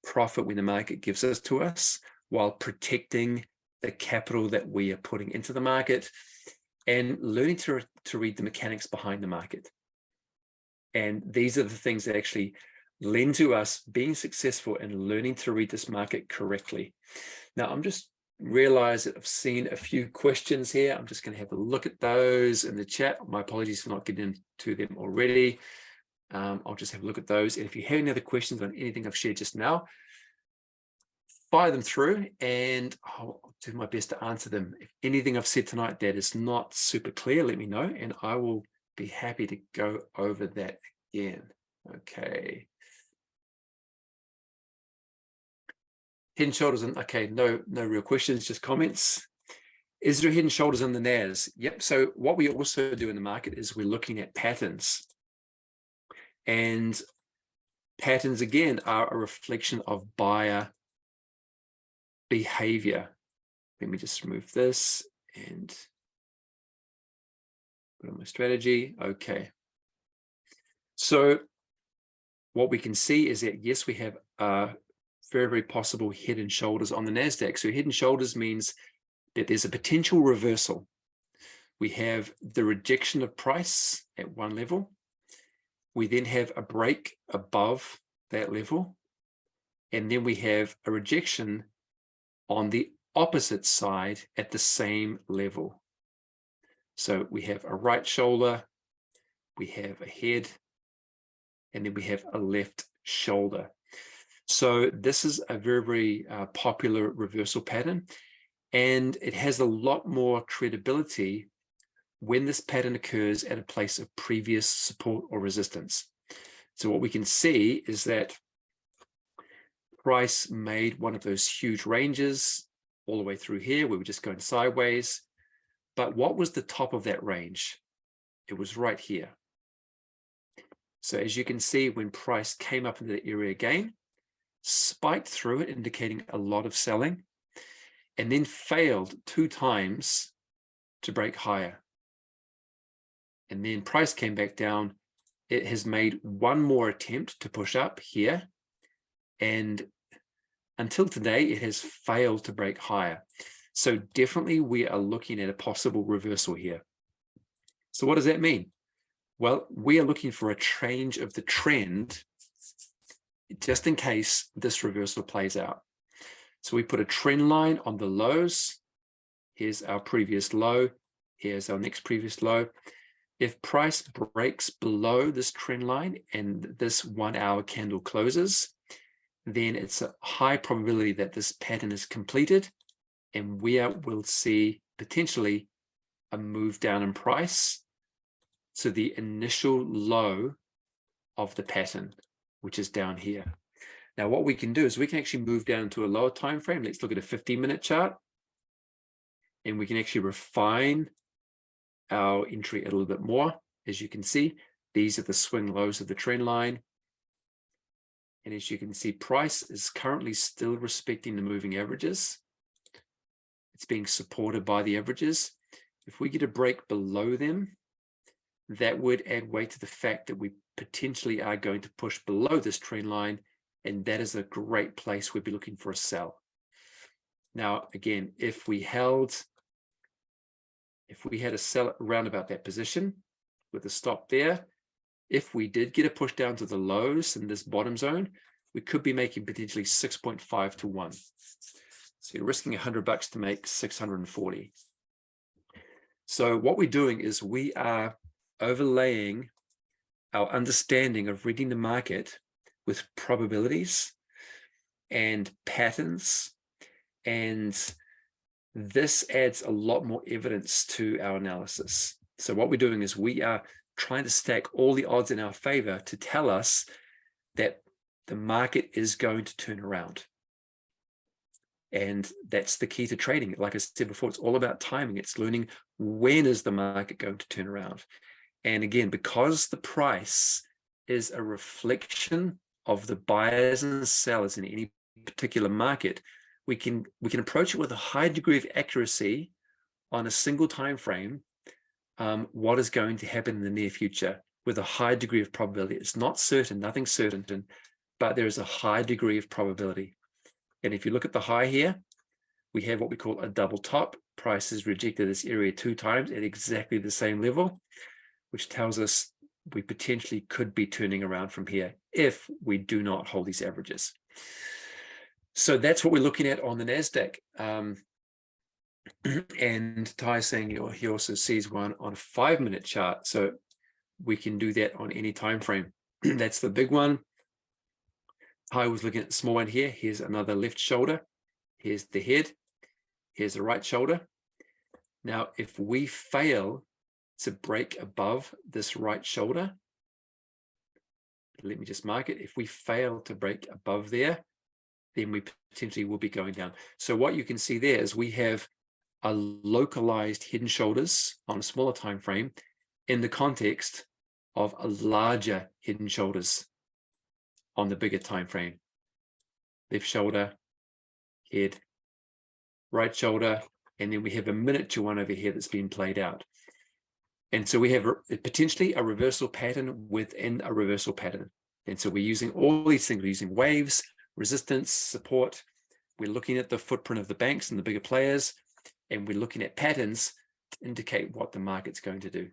profit when the market gives us to us, while protecting the capital that we are putting into the market, and learning to read the mechanics behind the market. And these are the things that actually lend to us being successful in learning to read this market correctly. Now, I'm just realized that I've seen a few questions here. I'm just going to have a look at those in the chat. My apologies for not getting into them already. I'll just have a look at those. And if you have any other questions on anything I've shared just now, fire them through and I'll do my best to answer them. If anything I've said tonight that is not super clear, let me know and I will be happy to go over that again. Okay. Head and shoulders in, okay, no real questions, just comments. Is there head and shoulders in the NAS? Yep, so what we also do in the market is we're looking at patterns. And patterns, again, are a reflection of buyer behavior. Let me just remove this and put on my strategy. Okay. So what we can see is that, yes, we have very, very possible head and shoulders on the NASDAQ. So head and shoulders means that there's a potential reversal. We have the rejection of price at one level. We then have a break above that level. And then we have a rejection on the opposite side at the same level. So we have a right shoulder, we have a head, and then we have a left shoulder. So this is a very, very popular reversal pattern, and it has a lot more credibility when this pattern occurs at a place of previous support or resistance. So what we can see is that price made one of those huge ranges all the way through here. We were just going sideways. But what was the top of that range? It was right here. So as you can see, when price came up into the area again, spiked through it, indicating a lot of selling, and then failed 2 times to break higher. And then price came back down. It has made one more attempt to push up here, and until today, it has failed to break higher. So definitely we are looking at a possible reversal here. So what does that mean? Well, we are looking for a change of the trend just in case this reversal plays out. So we put a trend line on the lows. Here's our previous low. Here's our next previous low. If price breaks below this trend line and this 1 hour candle closes, then it's a high probability that this pattern is completed, and we will see potentially a move down in price to the initial low of the pattern, which is down here. Now, what we can do is we can actually move down to a lower time frame. Let's look at a 15-minute chart, and we can actually refine our entry a little bit more. As you can see, these are the swing lows of the trend line. And as you can see, price is currently still respecting the moving averages. It's being supported by the averages. If we get a break below them, that would add weight to the fact that we potentially are going to push below this trend line, and that is a great place we'd be looking for a sell. Now, again, if we had a sell around about that position with a stop there, if we did get a push down to the lows in this bottom zone, we could be making potentially 6.5 to 1. So you're risking $100 to make 640. So what we're doing is we are overlaying our understanding of reading the market with probabilities and patterns, and this adds a lot more evidence to our analysis. So what we're doing is we are trying to stack all the odds in our favor to tell us that the market is going to turn around. And that's the key to trading. Like I said before, it's all about timing. It's learning when is the market going to turn around. And again, because the price is a reflection of the buyers and sellers in any particular market, we can approach it with a high degree of accuracy on a single time frame. What is going to happen in the near future with a high degree of probability. It's not certain, nothing's certain, but there is a high degree of probability. And if you look at the high here, we have what we call a double top. Price has rejected this area 2 times at exactly the same level, which tells us we potentially could be turning around from here if we do not hold these averages. So that's what we're looking at on the NASDAQ. And Ty is saying he also sees one on a 5-minute chart. So we can do that on any time frame. That's the big one. Ty was looking at the small one here. Here's another left shoulder. Here's the head. Here's the right shoulder. Now, if we fail to break above this right shoulder, let me just mark it. If we fail to break above there, then we potentially will be going down. So what you can see there is we have a localized head and shoulders on a smaller time frame in the context of a larger head and shoulders on the bigger time frame. Left shoulder, head, right shoulder, and then we have a miniature one over here that's been played out. And so we have potentially a reversal pattern within a reversal pattern. And so we're using all these things. We're using waves, resistance, support. We're looking at the footprint of the banks and the bigger players, and we're looking at patterns to indicate what the market's going to do.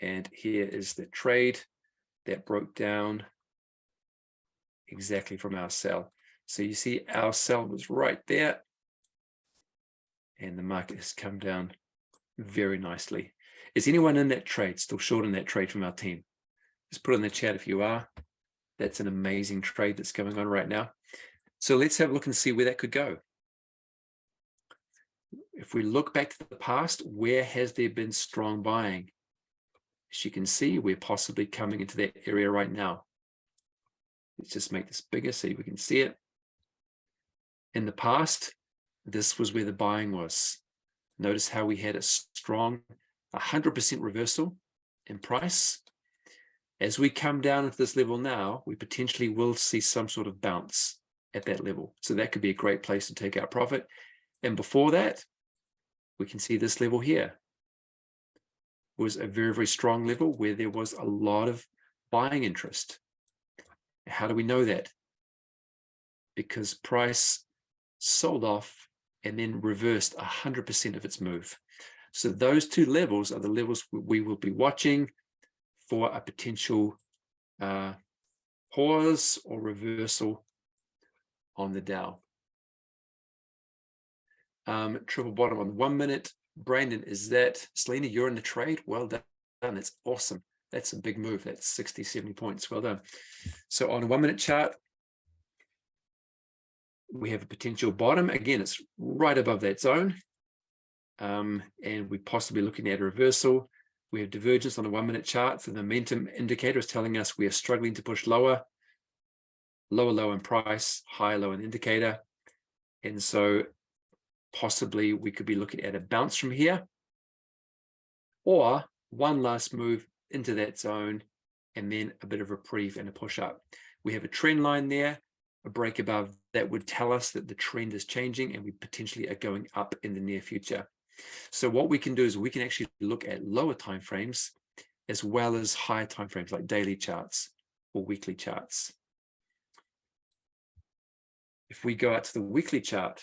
And here is the trade that broke down exactly from our sell. So you see our sell was right there, and the market has come down very nicely. Is anyone in that trade, still short in that trade from our team? Just put it in the chat if you are. That's an amazing trade that's going on right now. So let's have a look and see where that could go. If we look back to the past, where has there been strong buying? As you can see, we're possibly coming into that area right now. Let's just make this bigger so we can see it. In the past, this was where the buying was. Notice how we had a strong 100% reversal in price. As we come down into this level now, we potentially will see some sort of bounce at that level. So that could be a great place to take out profit. And before that, we can see this level here was a very, very strong level where there was a lot of buying interest. How do we know that? Because price sold off and then reversed 100% of its move. So those two levels are the levels we will be watching for a potential pause or reversal on the Dow. Triple bottom on 1 minute. Brandon, is that Selena? You're in the trade. Well done. That's awesome. That's a big move. That's 60, 70 points. Well done. So on a 1 minute chart, we have a potential bottom. Again, it's right above that zone. And we're possibly looking at a reversal. We have divergence on a 1 minute chart. So the momentum indicator is telling us we are struggling to push lower, low in price, higher low in indicator. And so possibly we could be looking at a bounce from here, or one last move into that zone, and then a bit of reprieve and a push up. We have a trend line there, a break above that would tell us that the trend is changing and we potentially are going up in the near future. So what we can do is we can actually look at lower time frames as well as higher time frames like daily charts or weekly charts. If we go out to the weekly chart,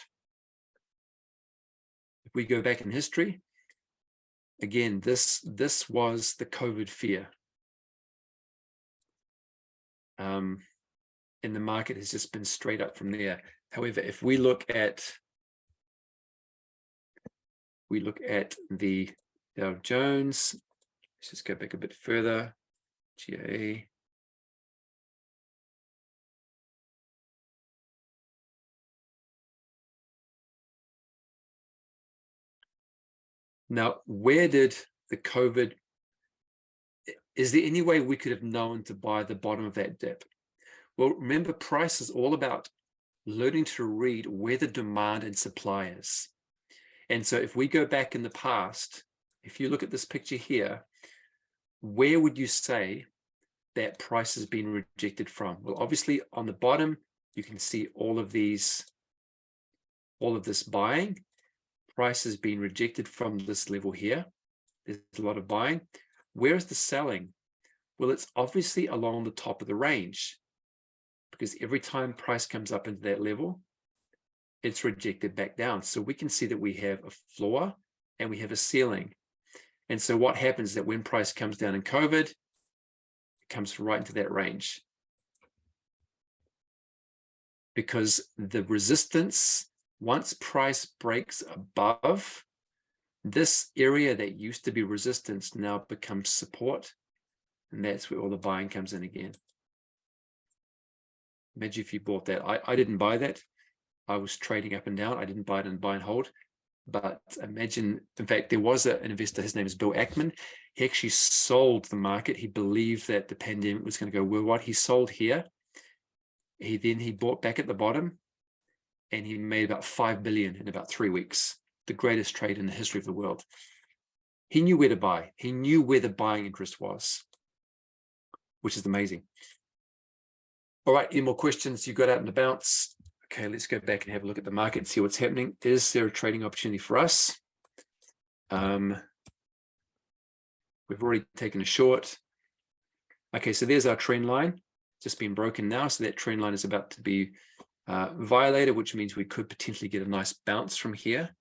if we go back in history, again, this was the COVID fear. And the market has just been straight up from there. However, if we look at the Dow Jones, let's just go back a bit further. GA. Now, where did the COVID, is there any way we could have known to buy the bottom of that dip? Well, remember, price is all about learning to read where the demand and supply is. And so if we go back in the past, if you look at this picture here, where would you say that price has been rejected from? Well, obviously on the bottom, you can see all of this buying. Price has been rejected from this level here. There's a lot of buying. Where is the selling? Well, it's obviously along the top of the range, because every time price comes up into that level, it's rejected back down. So we can see that we have a floor and we have a ceiling. And so what happens is that when price comes down in COVID, it comes right into that range. Because the resistance, once price breaks above, this area that used to be resistance now becomes support. And that's where all the buying comes in again. Imagine if you bought that. I didn't buy that. I was trading up and down. I didn't buy it and buy and hold. But imagine, in fact, there was an investor, his name is Bill Ackman. He actually sold the market. He believed that the pandemic was going to go worldwide. He sold here. He bought back at the bottom, and he made about 5 billion in about 3 weeks. The greatest trade in the history of the world. He knew where to buy. He knew where the buying interest was, which is amazing. All right, any more questions? You got out in the bounce. Okay, let's go back and have a look at the market and see what's happening. Is there a trading opportunity for us? We've already taken a short. Okay, so there's our trend line, just been broken now. So that trend line is about to be violated, which means we could potentially get a nice bounce from here.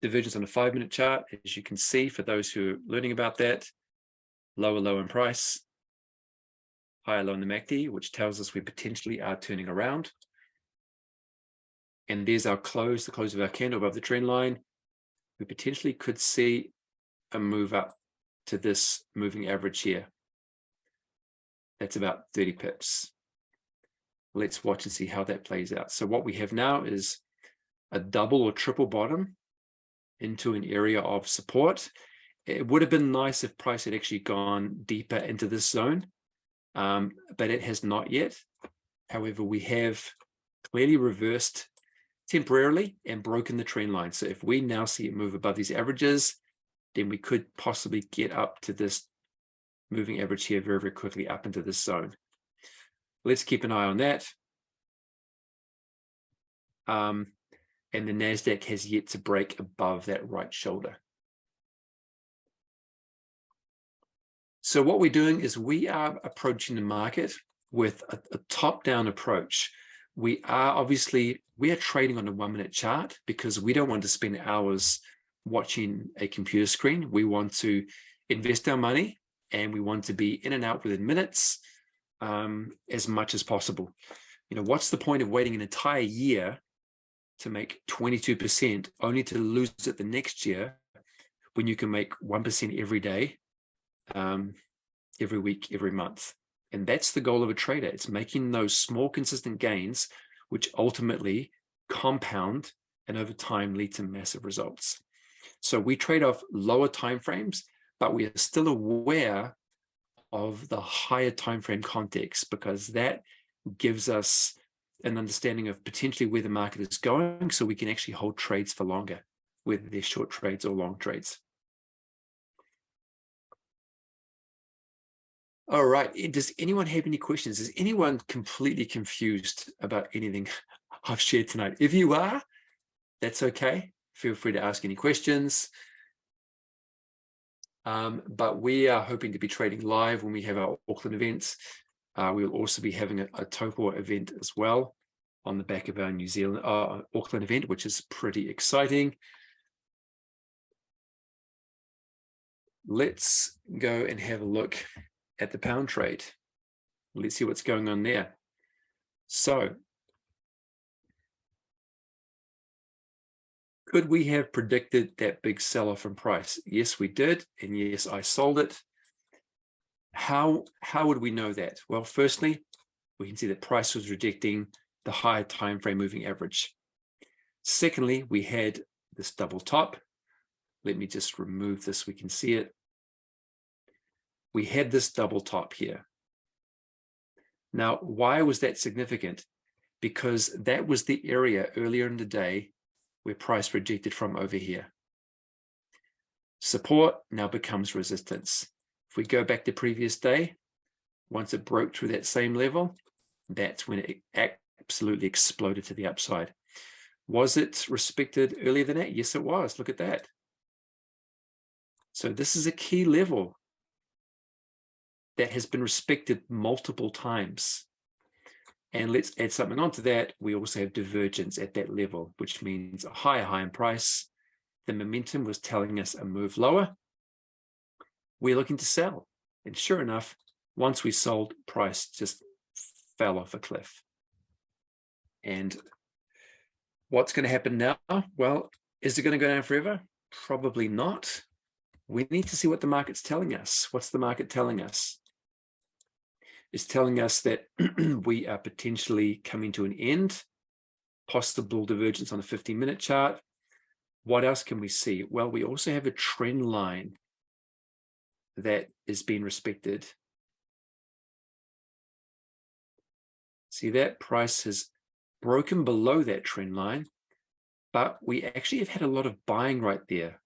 Divergence on a 5-minute chart, as you can see, for those who are learning about that, lower in price. higher low on the M.A.C.D, which tells us we potentially are turning around. And there's our close, the close of our candle above the trend line. We potentially could see a move up to this moving average here. That's about 30 pips. Let's watch and see how that plays out. So what we have now is a double or triple bottom into an area of support. It would have been nice if price had actually gone deeper into this zone, but it has not yet. However, we have clearly reversed temporarily and broken the trend line. So if we now see it move above these averages, then we could possibly get up to this moving average here very, very quickly up into this zone. Let's keep an eye on that. And the NASDAQ has yet to break above that right shoulder. So what we're doing is we are approaching the market with a top-down approach. We are trading on a 1-minute chart because we don't want to spend hours watching a computer screen. We want to invest our money and we want to be in and out within minutes as much as possible. You know, what's the point of waiting an entire year to make 22% only to lose it the next year when you can make 1% every day, every week, every month? And that's the goal of a trader. It's making those small, consistent gains, which ultimately compound and over time lead to massive results. So we trade off lower timeframes, but we are still aware of the higher timeframe context because that gives us an understanding of potentially where the market is going, so we can actually hold trades for longer, whether they're short trades or long trades. All right, does anyone have any questions? Is anyone completely confused about anything I've shared tonight? If you are, that's okay. Feel free to ask any questions. But we are hoping to be trading live when we have our Auckland events. We will also be having a Taupo event as well on the back of our New Zealand Auckland event, which is pretty exciting. Let's go and have a look at the pound trade. Let's see what's going on there. So, could we have predicted that big sell-off in price? Yes, we did, and yes, I sold it. How would we know that? Well, firstly, we can see that price was rejecting the higher time frame moving average. Secondly, we had this double top. Let me just remove this, we can see it. We had this double top here. Now, why was that significant? Because that was the area earlier in the day where price rejected from over here. Support now becomes resistance. If we go back to previous day, once it broke through that same level, that's when it absolutely exploded to the upside. Was it respected earlier than that? Yes, it was. Look at that. So this is a key level that has been respected multiple times. And let's add something onto that. We also have divergence at that level, which means a higher high in price. The momentum was telling us a move lower. We're looking to sell. And sure enough, once we sold, price just fell off a cliff. And what's going to happen now? Well, is it going to go down forever? Probably not. We need to see what the market's telling us. What's the market telling us? It's telling us that we are potentially coming to an end, possible divergence on the 15-minute chart. What else can we see? Well, we also have a trend line that is being respected. See that? Price has broken below that trend line, but we actually have had a lot of buying right there,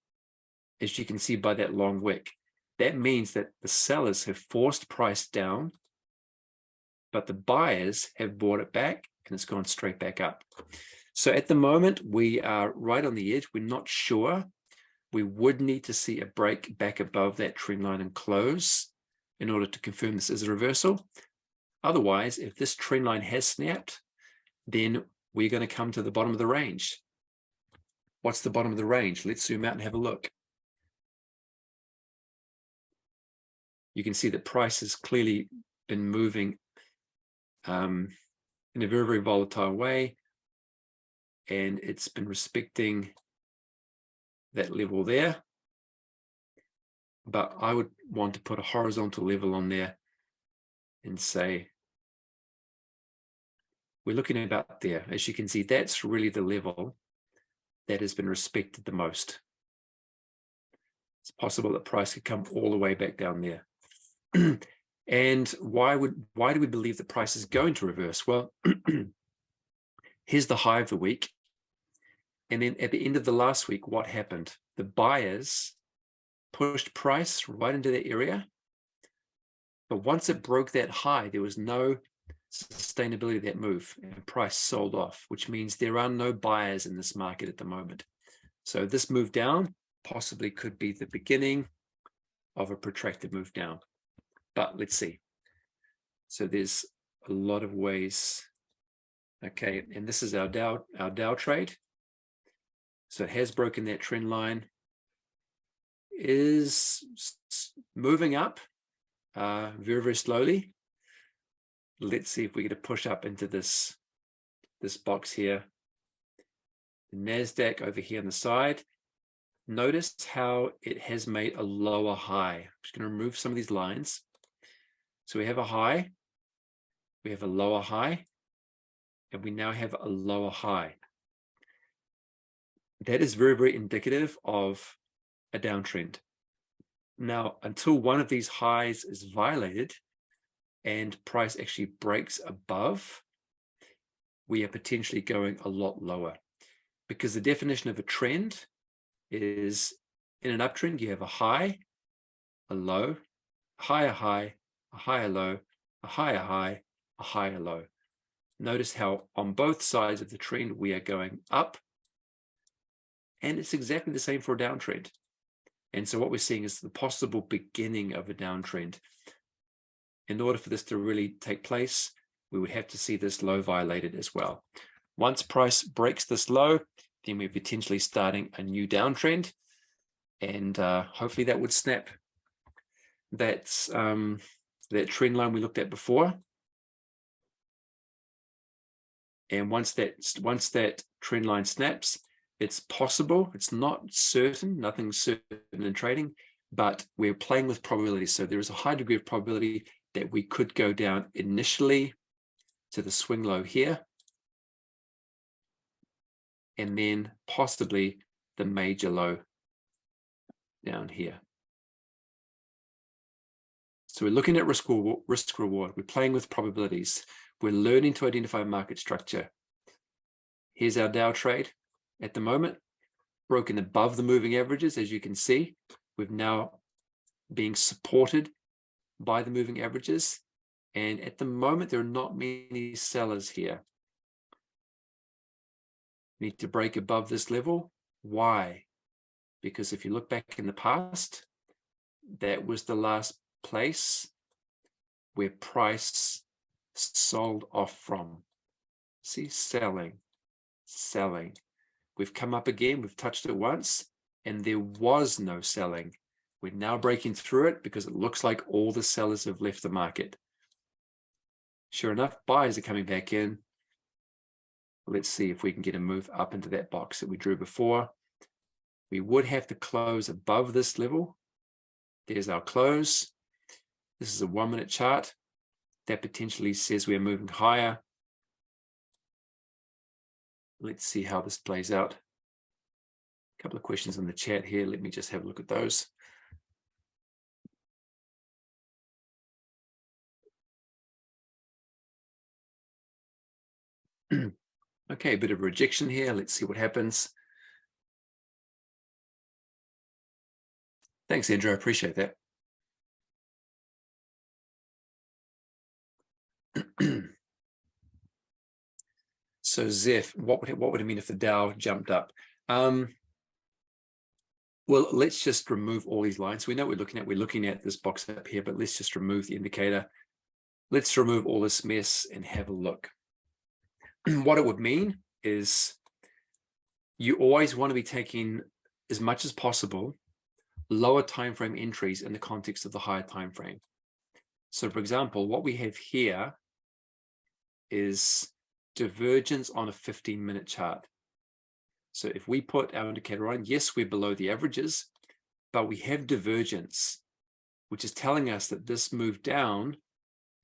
as you can see by that long wick. That means that the sellers have forced price down, but the buyers have bought it back and it's gone straight back up. So at the moment, we are right on the edge. We're not sure. We would need to see a break back above that trend line and close in order to confirm this is a reversal. Otherwise, if this trend line has snapped, then we're going to come to the bottom of the range. What's the bottom of the range? Let's zoom out and have a look. You can see that price has clearly been moving in a very, very volatile way, and it's been respecting that level there. But I would want to put a horizontal level on there and say, we're looking about there. As you can see, that's really the level that has been respected the most. It's possible that price could come all the way back down there. And why do we believe the price is going to reverse? Well, here's the high of the week. And then at the end of the last week, what happened? The buyers pushed price right into that area. But once it broke that high, there was no sustainability of that move, and price sold off, which means there are no buyers in this market at the moment. So this move down possibly could be the beginning of a protracted move down. But let's see. So there's a lot of ways. Okay, and this is our Dow trade. So it has broken that trend line, is moving up very, very slowly. Let's see if we get a push up into this box here. The NASDAQ over here on the side. Notice how it has made a lower high. I'm just going to remove some of these lines. So we have a high, we have a lower high, and we now have a lower high. That is very, very indicative of a downtrend. Now, until one of these highs is violated and price actually breaks above, we are potentially going a lot lower, because the definition of a trend is, in an uptrend, you have a high, a low, a higher high, a higher low, a higher high, a higher low. Notice how on both sides of the trend we are going up, and it's exactly the same for a downtrend. And so what we're seeing is the possible beginning of a downtrend. In order for this to really take place, we would have to see this low violated as well. Once price breaks this low, then we're potentially starting a new downtrend, and hopefully that would snap that trend line we looked at before. And once that trend line snaps, it's possible, it's not certain, nothing's certain in trading, but we're playing with probabilities. So there is a high degree of probability that we could go down initially to the swing low here, and then possibly the major low down here. So we're looking at risk reward. We're playing with probabilities. We're learning to identify market structure. Here's our Dow trade at the moment, broken above the moving averages. As you can see, we've now being supported by the moving averages. And at the moment, there are not many sellers here. Need to break above this level. Why? Because if you look back in the past, that was the last place where price sold off from. See, selling. We've come up again, we've touched it once, and there was no selling. We're now breaking through it because it looks like all the sellers have left the market. Sure enough, buyers are coming back in. Let's see if we can get a move up into that box that we drew before. We would have to close above this level. There's our close. This is a 1 minute chart that potentially says we're moving higher. Let's see how this plays out. A couple of questions in the chat here. Let me just have a look at those. Okay, a bit of rejection here. Let's see what happens. Thanks, Andrew. I appreciate that. So Zeph, what would it mean if the Dow jumped up? Well, let's just remove all these lines. We know what we're looking at this box up here, but let's just remove the indicator. Let's remove all this mess and have a look. What it would mean is you always want to be taking, as much as possible, lower time frame entries in the context of the higher time frame. So for example, what we have here is divergence on a 15-minute chart. So if we put our indicator on, yes, we're below the averages, but we have divergence, which is telling us that this move down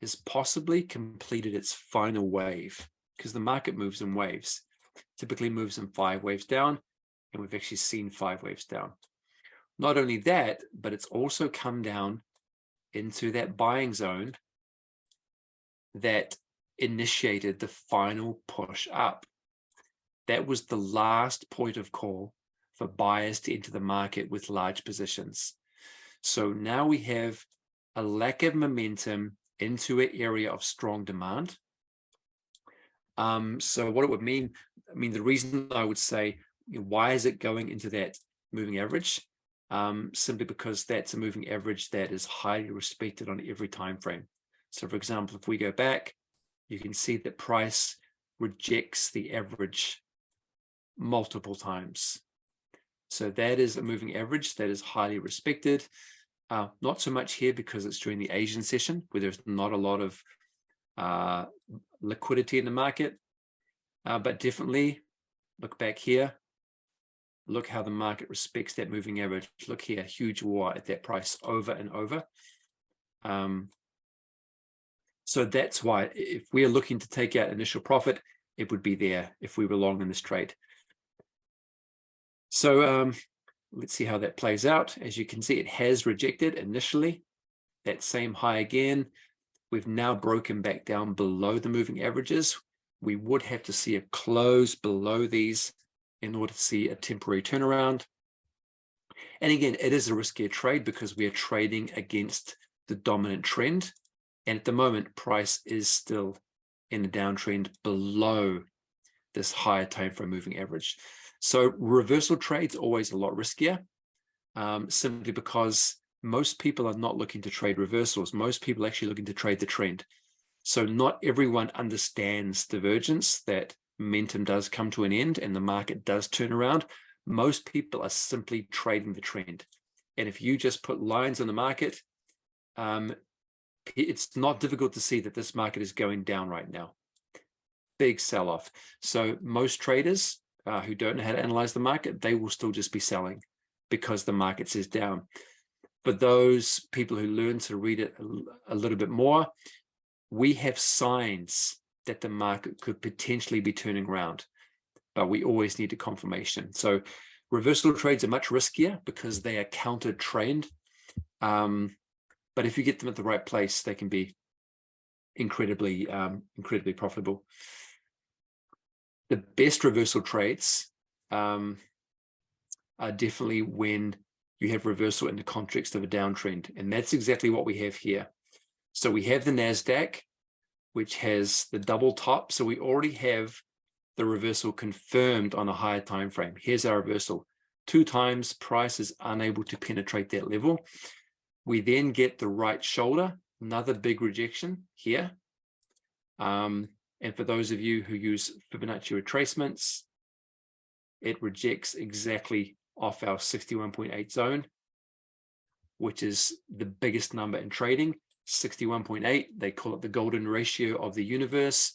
has possibly completed its final wave, because the market moves in waves, typically moves in 5 waves down, and we've actually seen 5 waves down. Not only that, but it's also come down into that buying zone that initiated the final push up. That was the last point of call for buyers to enter the market with large positions. So now we have a lack of momentum into an area of strong demand. So what it would mean, the reason I would say, why is it going into that moving average? Simply because that's a moving average that is highly respected on every time frame. So for example, if we go back, you can see that price rejects the average multiple times. So that is a moving average that is highly respected. Not so much here because it's during the Asian session where there's not a lot of liquidity in the market, but definitely look back here. Look how the market respects that moving average. Look here, huge war at that price over and over. So that's why if we are looking to take out initial profit, it would be there if we were long in this trade. So let's see how that plays out. As you can see, it has rejected initially that same high again. We've now broken back down below the moving averages. We would have to see a close below these in order to see a temporary turnaround. And again, it is a riskier trade because we are trading against the dominant trend. And at the moment, price is still in a downtrend below this higher time frame moving average. So reversal trades always a lot riskier, simply because most people are not looking to trade reversals. Most people are actually looking to trade the trend. So not everyone understands divergence, that momentum does come to an end and the market does turn around. Most people are simply trading the trend. And if you just put lines on the market, it's not difficult to see that this market is going down right now. Big sell-off. So most traders who don't know how to analyze the market, they will still just be selling because the market says down. For those people who learn to read it a little bit more, we have signs that the market could potentially be turning around, but we always need a confirmation. So reversal trades are much riskier because they are counter trend. But if you get them at the right place, they can be incredibly profitable. The best reversal trades are definitely when you have reversal in the context of a downtrend. And that's exactly what we have here. So we have the NASDAQ, which has the double top. So we already have the reversal confirmed on a higher time frame. Here's our reversal. 2 times price is unable to penetrate that level. We then get the right shoulder, another big rejection here. And for those of you who use Fibonacci retracements, it rejects exactly off our 61.8 zone, which is the biggest number in trading. 61.8, they call it the golden ratio of the universe,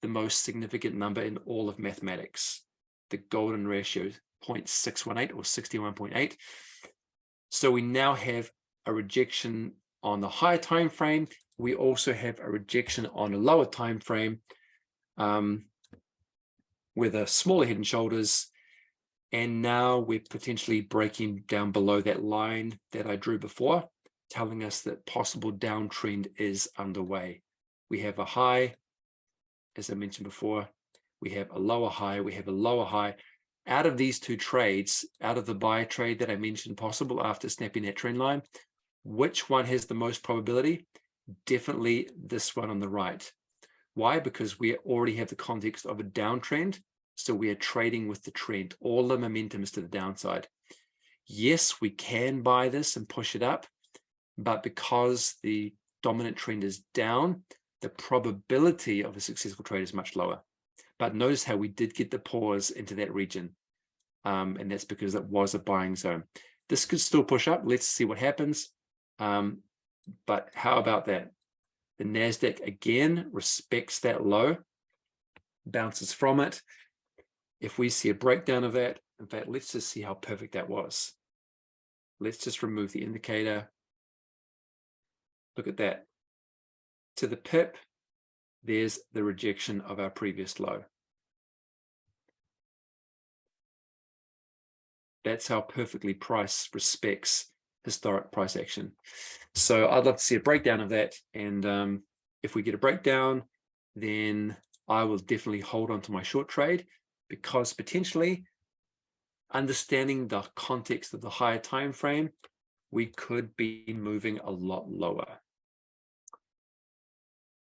the most significant number in all of mathematics. The golden ratio, 0.618 or 61.8. So we now have a rejection on the higher time frame. We also have a rejection on a lower time frame with a smaller head and shoulders. And now we're potentially breaking down below that line that I drew before, telling us that possible downtrend is underway. We have a high, as I mentioned before, we have a lower high, we have a lower high. Out of these 2 trades, out of the buy trade that I mentioned possible after snapping that trend line, which one has the most probability? Definitely this one on the right. Why? Because we already have the context of a downtrend. So we are trading with the trend. All the momentum is to the downside. Yes, we can buy this and push it up, but because the dominant trend is down, the probability of a successful trade is much lower. But notice how we did get the pause into that region. And that's because it was a buying zone. This could still push up. Let's see what happens. But how about that? The NASDAQ again respects that low, bounces from it. If we see a breakdown of that, in fact, let's just see how perfect that was. Let's just remove the indicator. Look at that. To the pip, there's the rejection of our previous low. That's how perfectly price respects historic price action. So I'd love to see a breakdown of that. And if we get a breakdown, then I will definitely hold on to my short trade, because potentially understanding the context of the higher time frame, we could be moving a lot lower.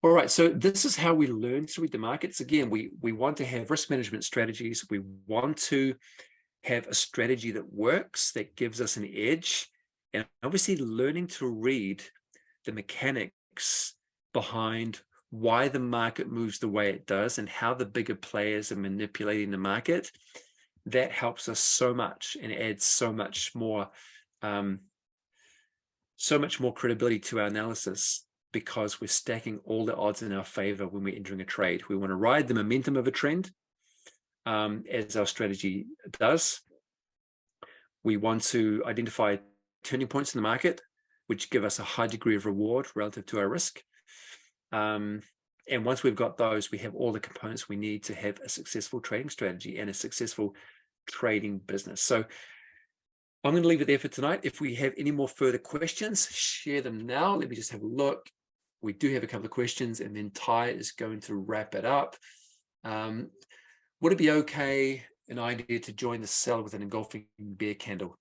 All right, so this is how we learn to read the markets. Again, we want to have risk management strategies. We want to have a strategy that works, that gives us an edge. And obviously learning to read the mechanics behind why the market moves the way it does and how the bigger players are manipulating the market, that helps us so much and adds so much more credibility to our analysis, because we're stacking all the odds in our favor when we're entering a trade. We want to ride the momentum of a trend, as our strategy does. We want to identify turning points in the market, which give us a high degree of reward relative to our risk. And once we've got those, we have all the components we need to have a successful trading strategy and a successful trading business. So I'm going to leave it there for tonight. If we have any more further questions, share them now. Let me just have a look. We do have a couple of questions, and then Ty is going to wrap it up. Would it be okay, an idea to join the sell with an engulfing bear candle?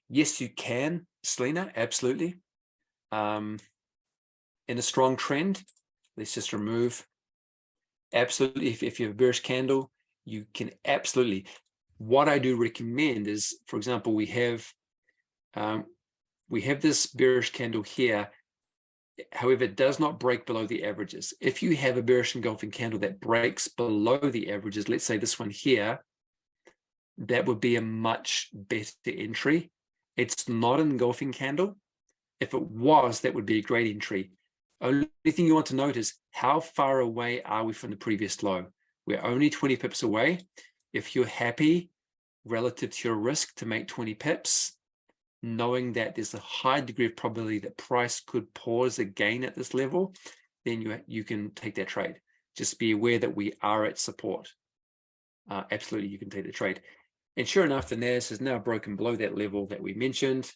Yes, you can, Selena, absolutely. In a strong trend, let's just remove. Absolutely, if you have a bearish candle, you can absolutely. What I do recommend is, for example, we have this bearish candle here. However, it does not break below the averages. If you have a bearish engulfing candle that breaks below the averages, let's say this one here, that would be a much better entry. It's not an engulfing candle. If it was, that would be a great entry. Only thing you want to note is how far away are we from the previous low? We're only 20 pips away. If you're happy relative to your risk to make 20 pips, knowing that there's a high degree of probability that price could pause again at this level, then you can take that trade. Just be aware that we are at support. Absolutely, you can take the trade. And sure enough, the NAS has now broken below that level that we mentioned.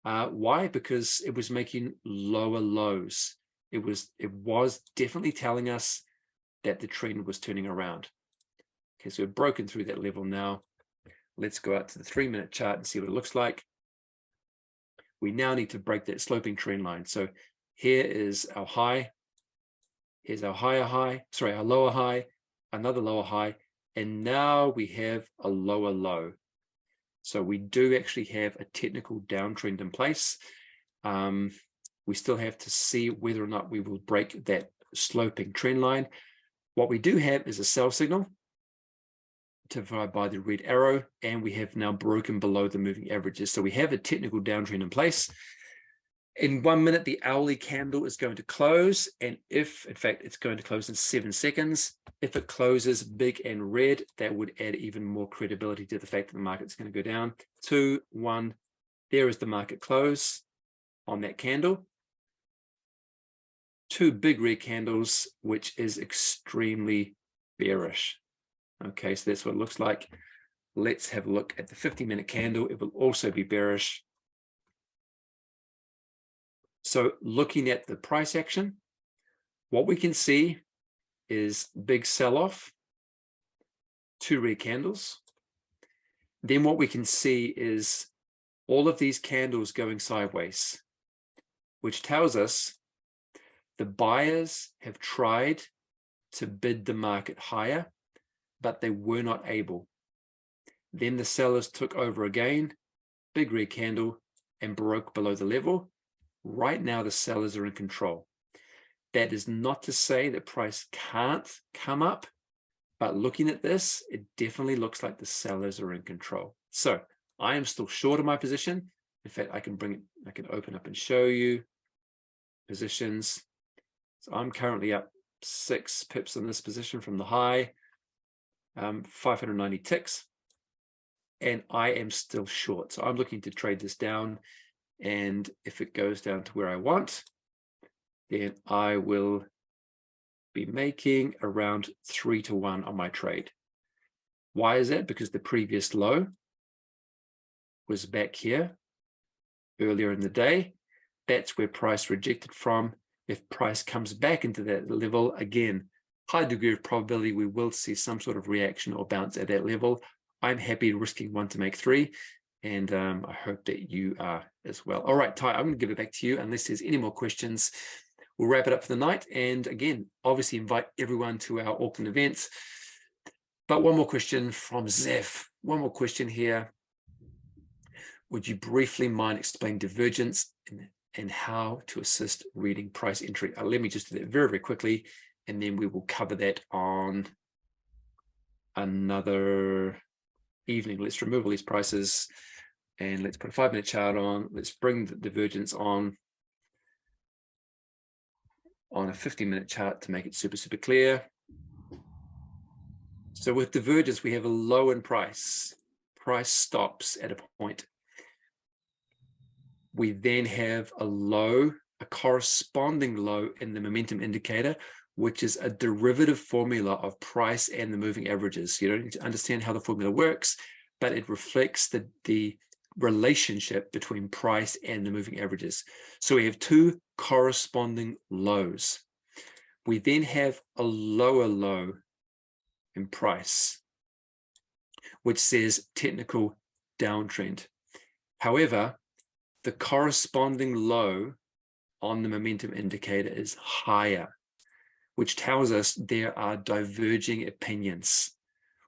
Why? Because it was making lower lows. It was definitely telling us that the trend was turning around. Okay, so we've broken through that level now. Let's go out to the 3-minute chart and see what it looks like. We now need to break that sloping trend line. So here is our high. Here's our our lower high, another lower high, and now we have a lower low. So we do actually have a technical downtrend in place. We still have to see whether or not we will break that sloping trend line. What we do have is a sell signal, typified by the red arrow, and we have now broken below the moving averages. So we have a technical downtrend in place. In 1 minute, the hourly candle is going to close, and if, in fact, it's going to close in 7 seconds, if it closes big and red, that would add even more credibility to the fact that the market's going to go down. 2, 1, there is the market close on that candle. 2 big red candles, which is extremely bearish. Okay, so that's what it looks like. Let's have a look at the 50-minute candle. It will also be bearish. So looking at the price action, what we can see is big sell-off, 2 red candles. Then what we can see is all of these candles going sideways, which tells us the buyers have tried to bid the market higher, but they were not able. Then the sellers took over again, big red candle, and broke below the level. Right now, the sellers are in control. That is not to say that price can't come up, but looking at this, it definitely looks like the sellers are in control. So I am still short of my position. In fact, I can open up and show you. positions. So I'm currently up 6 pips in this position from the high, 590 ticks, and I am still short. So I'm looking to trade this down, and if it goes down to where I want, then I will be making around 3-1 on my trade. Why is that? Because the previous low was back here earlier in the day. That's where price rejected from. If price comes back into that level again, high degree of probability we will see some sort of reaction or bounce at that level. I'm happy risking 1 to make 3, and I hope that you are as well. All right, Ty, I'm going to give it back to you unless there's any more questions. We'll wrap it up for the night, and again, obviously invite everyone to our Auckland events. But one more question from Zeph. One more question here. Would you briefly mind explain divergence and how to assist reading price entry? Let me just do that very, very quickly, and then we will cover that on another evening. Let's remove all these prices, and let's put a 5-minute chart on. Let's bring the divergence on a 50-minute chart to make it super, super clear. So with divergence, we have a low in price. Price stops at a point. We then have a low, a corresponding low in the momentum indicator, which is a derivative formula of price and the moving averages. You don't need to understand how the formula works, but it reflects the relationship between price and the moving averages. So we have 2 corresponding lows. We then have a lower low in price, which says technical downtrend. However, the corresponding low on the momentum indicator is higher, which tells us there are diverging opinions.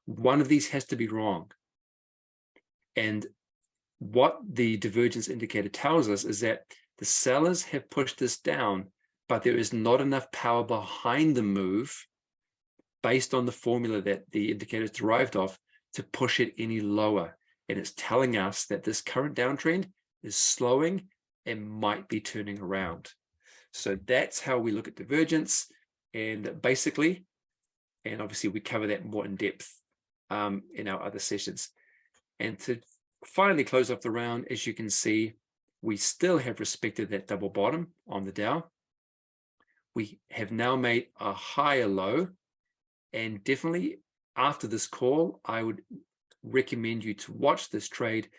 One of these has to be wrong. And what the divergence indicator tells us is that the sellers have pushed this down, but there is not enough power behind the move based on the formula that the indicator is derived of to push it any lower. And it's telling us that this current downtrend is slowing and might be turning around. So that's how we look at divergence. And basically, and obviously we cover that more in depth in our other sessions. And to finally close off the round, as you can see, we still have respected that double bottom on the Dow. We have now made a higher low, and definitely after this call, I would recommend you to watch this trade,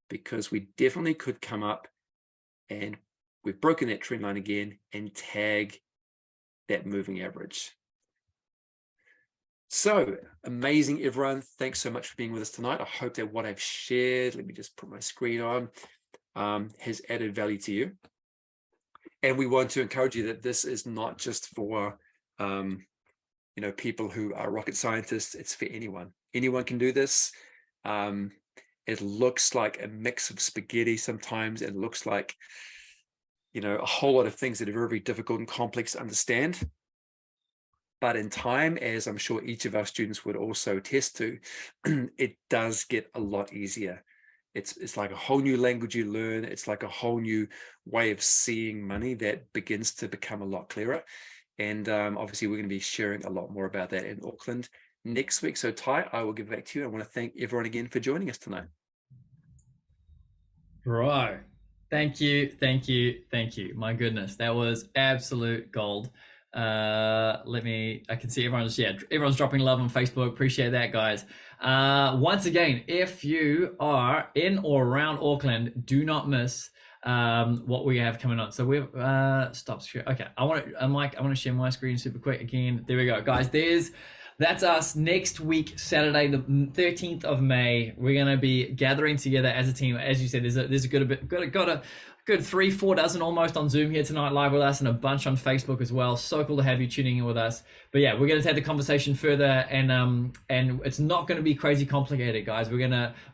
because we definitely could come up and we've broken that trend line again and tag that moving average. So amazing, everyone. Thanks so much for being with us tonight. I hope that what I've shared, let me just put my screen on, has added value to you. And we want to encourage you that this is not just for people who are rocket scientists. It's for anyone. Anyone can do this. It looks like a mix of spaghetti sometimes. It looks like a whole lot of things that are very, very difficult and complex to understand. But in time, as I'm sure each of our students would also attest to, it does get a lot easier. It's like a whole new language you learn. It's like a whole new way of seeing money that begins to become a lot clearer. And obviously, we're going to be sharing a lot more about that in Auckland next week. So Ty, I will give it back to you. I want to thank everyone again for joining us tonight. Bro, thank you. My goodness, that was absolute gold. I can see everyone's dropping love on Facebook. Appreciate that, guys. Once again, if you are in or around Auckland, do not miss what we have coming on. So we've stop share. Okay, I want to share my screen super quick again. There we go, guys. That's us next week, Saturday, the 13th of May. We're going to be gathering together as a team. As you said, there's a good 3-4 dozen almost on Zoom here tonight live with us, and a bunch on Facebook as well. So cool to have you tuning in with us. But yeah, we're going to take the conversation further, and it's not going to be crazy complicated, guys.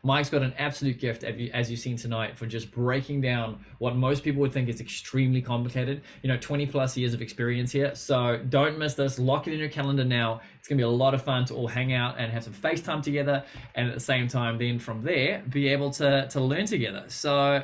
Mike's got an absolute gift, as you've seen tonight, for just breaking down what most people would think is extremely complicated. 20 plus years of experience here. So don't miss this. Lock it in your calendar now. It's going to be a lot of fun to all hang out and have some FaceTime together, and at the same time, then from there, be able to learn together. So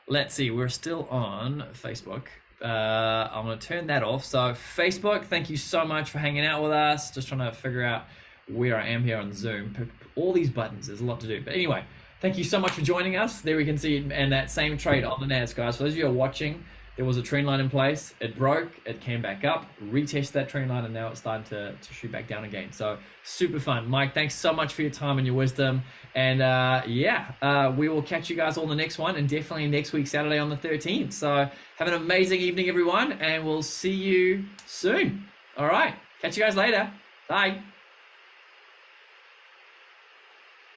let's see, we're still on Facebook. I'm going to turn that off. So Facebook, thank you so much for hanging out with us. Just trying to figure out where I am here on Zoom. All these buttons, there's a lot to do. But anyway, thank you so much for joining us. There we can see, and that same trade on the NAS, guys. For those of you who are watching, there was a trend line in place. It broke. It came back up. Retest that trend line, and now it's starting to shoot back down again. So super fun. Mike, thanks so much for your time and your wisdom. And we will catch you guys on the next one, and definitely next week, Saturday on the 13th. So have an amazing evening, everyone, and we'll see you soon. All right. Catch you guys later. Bye.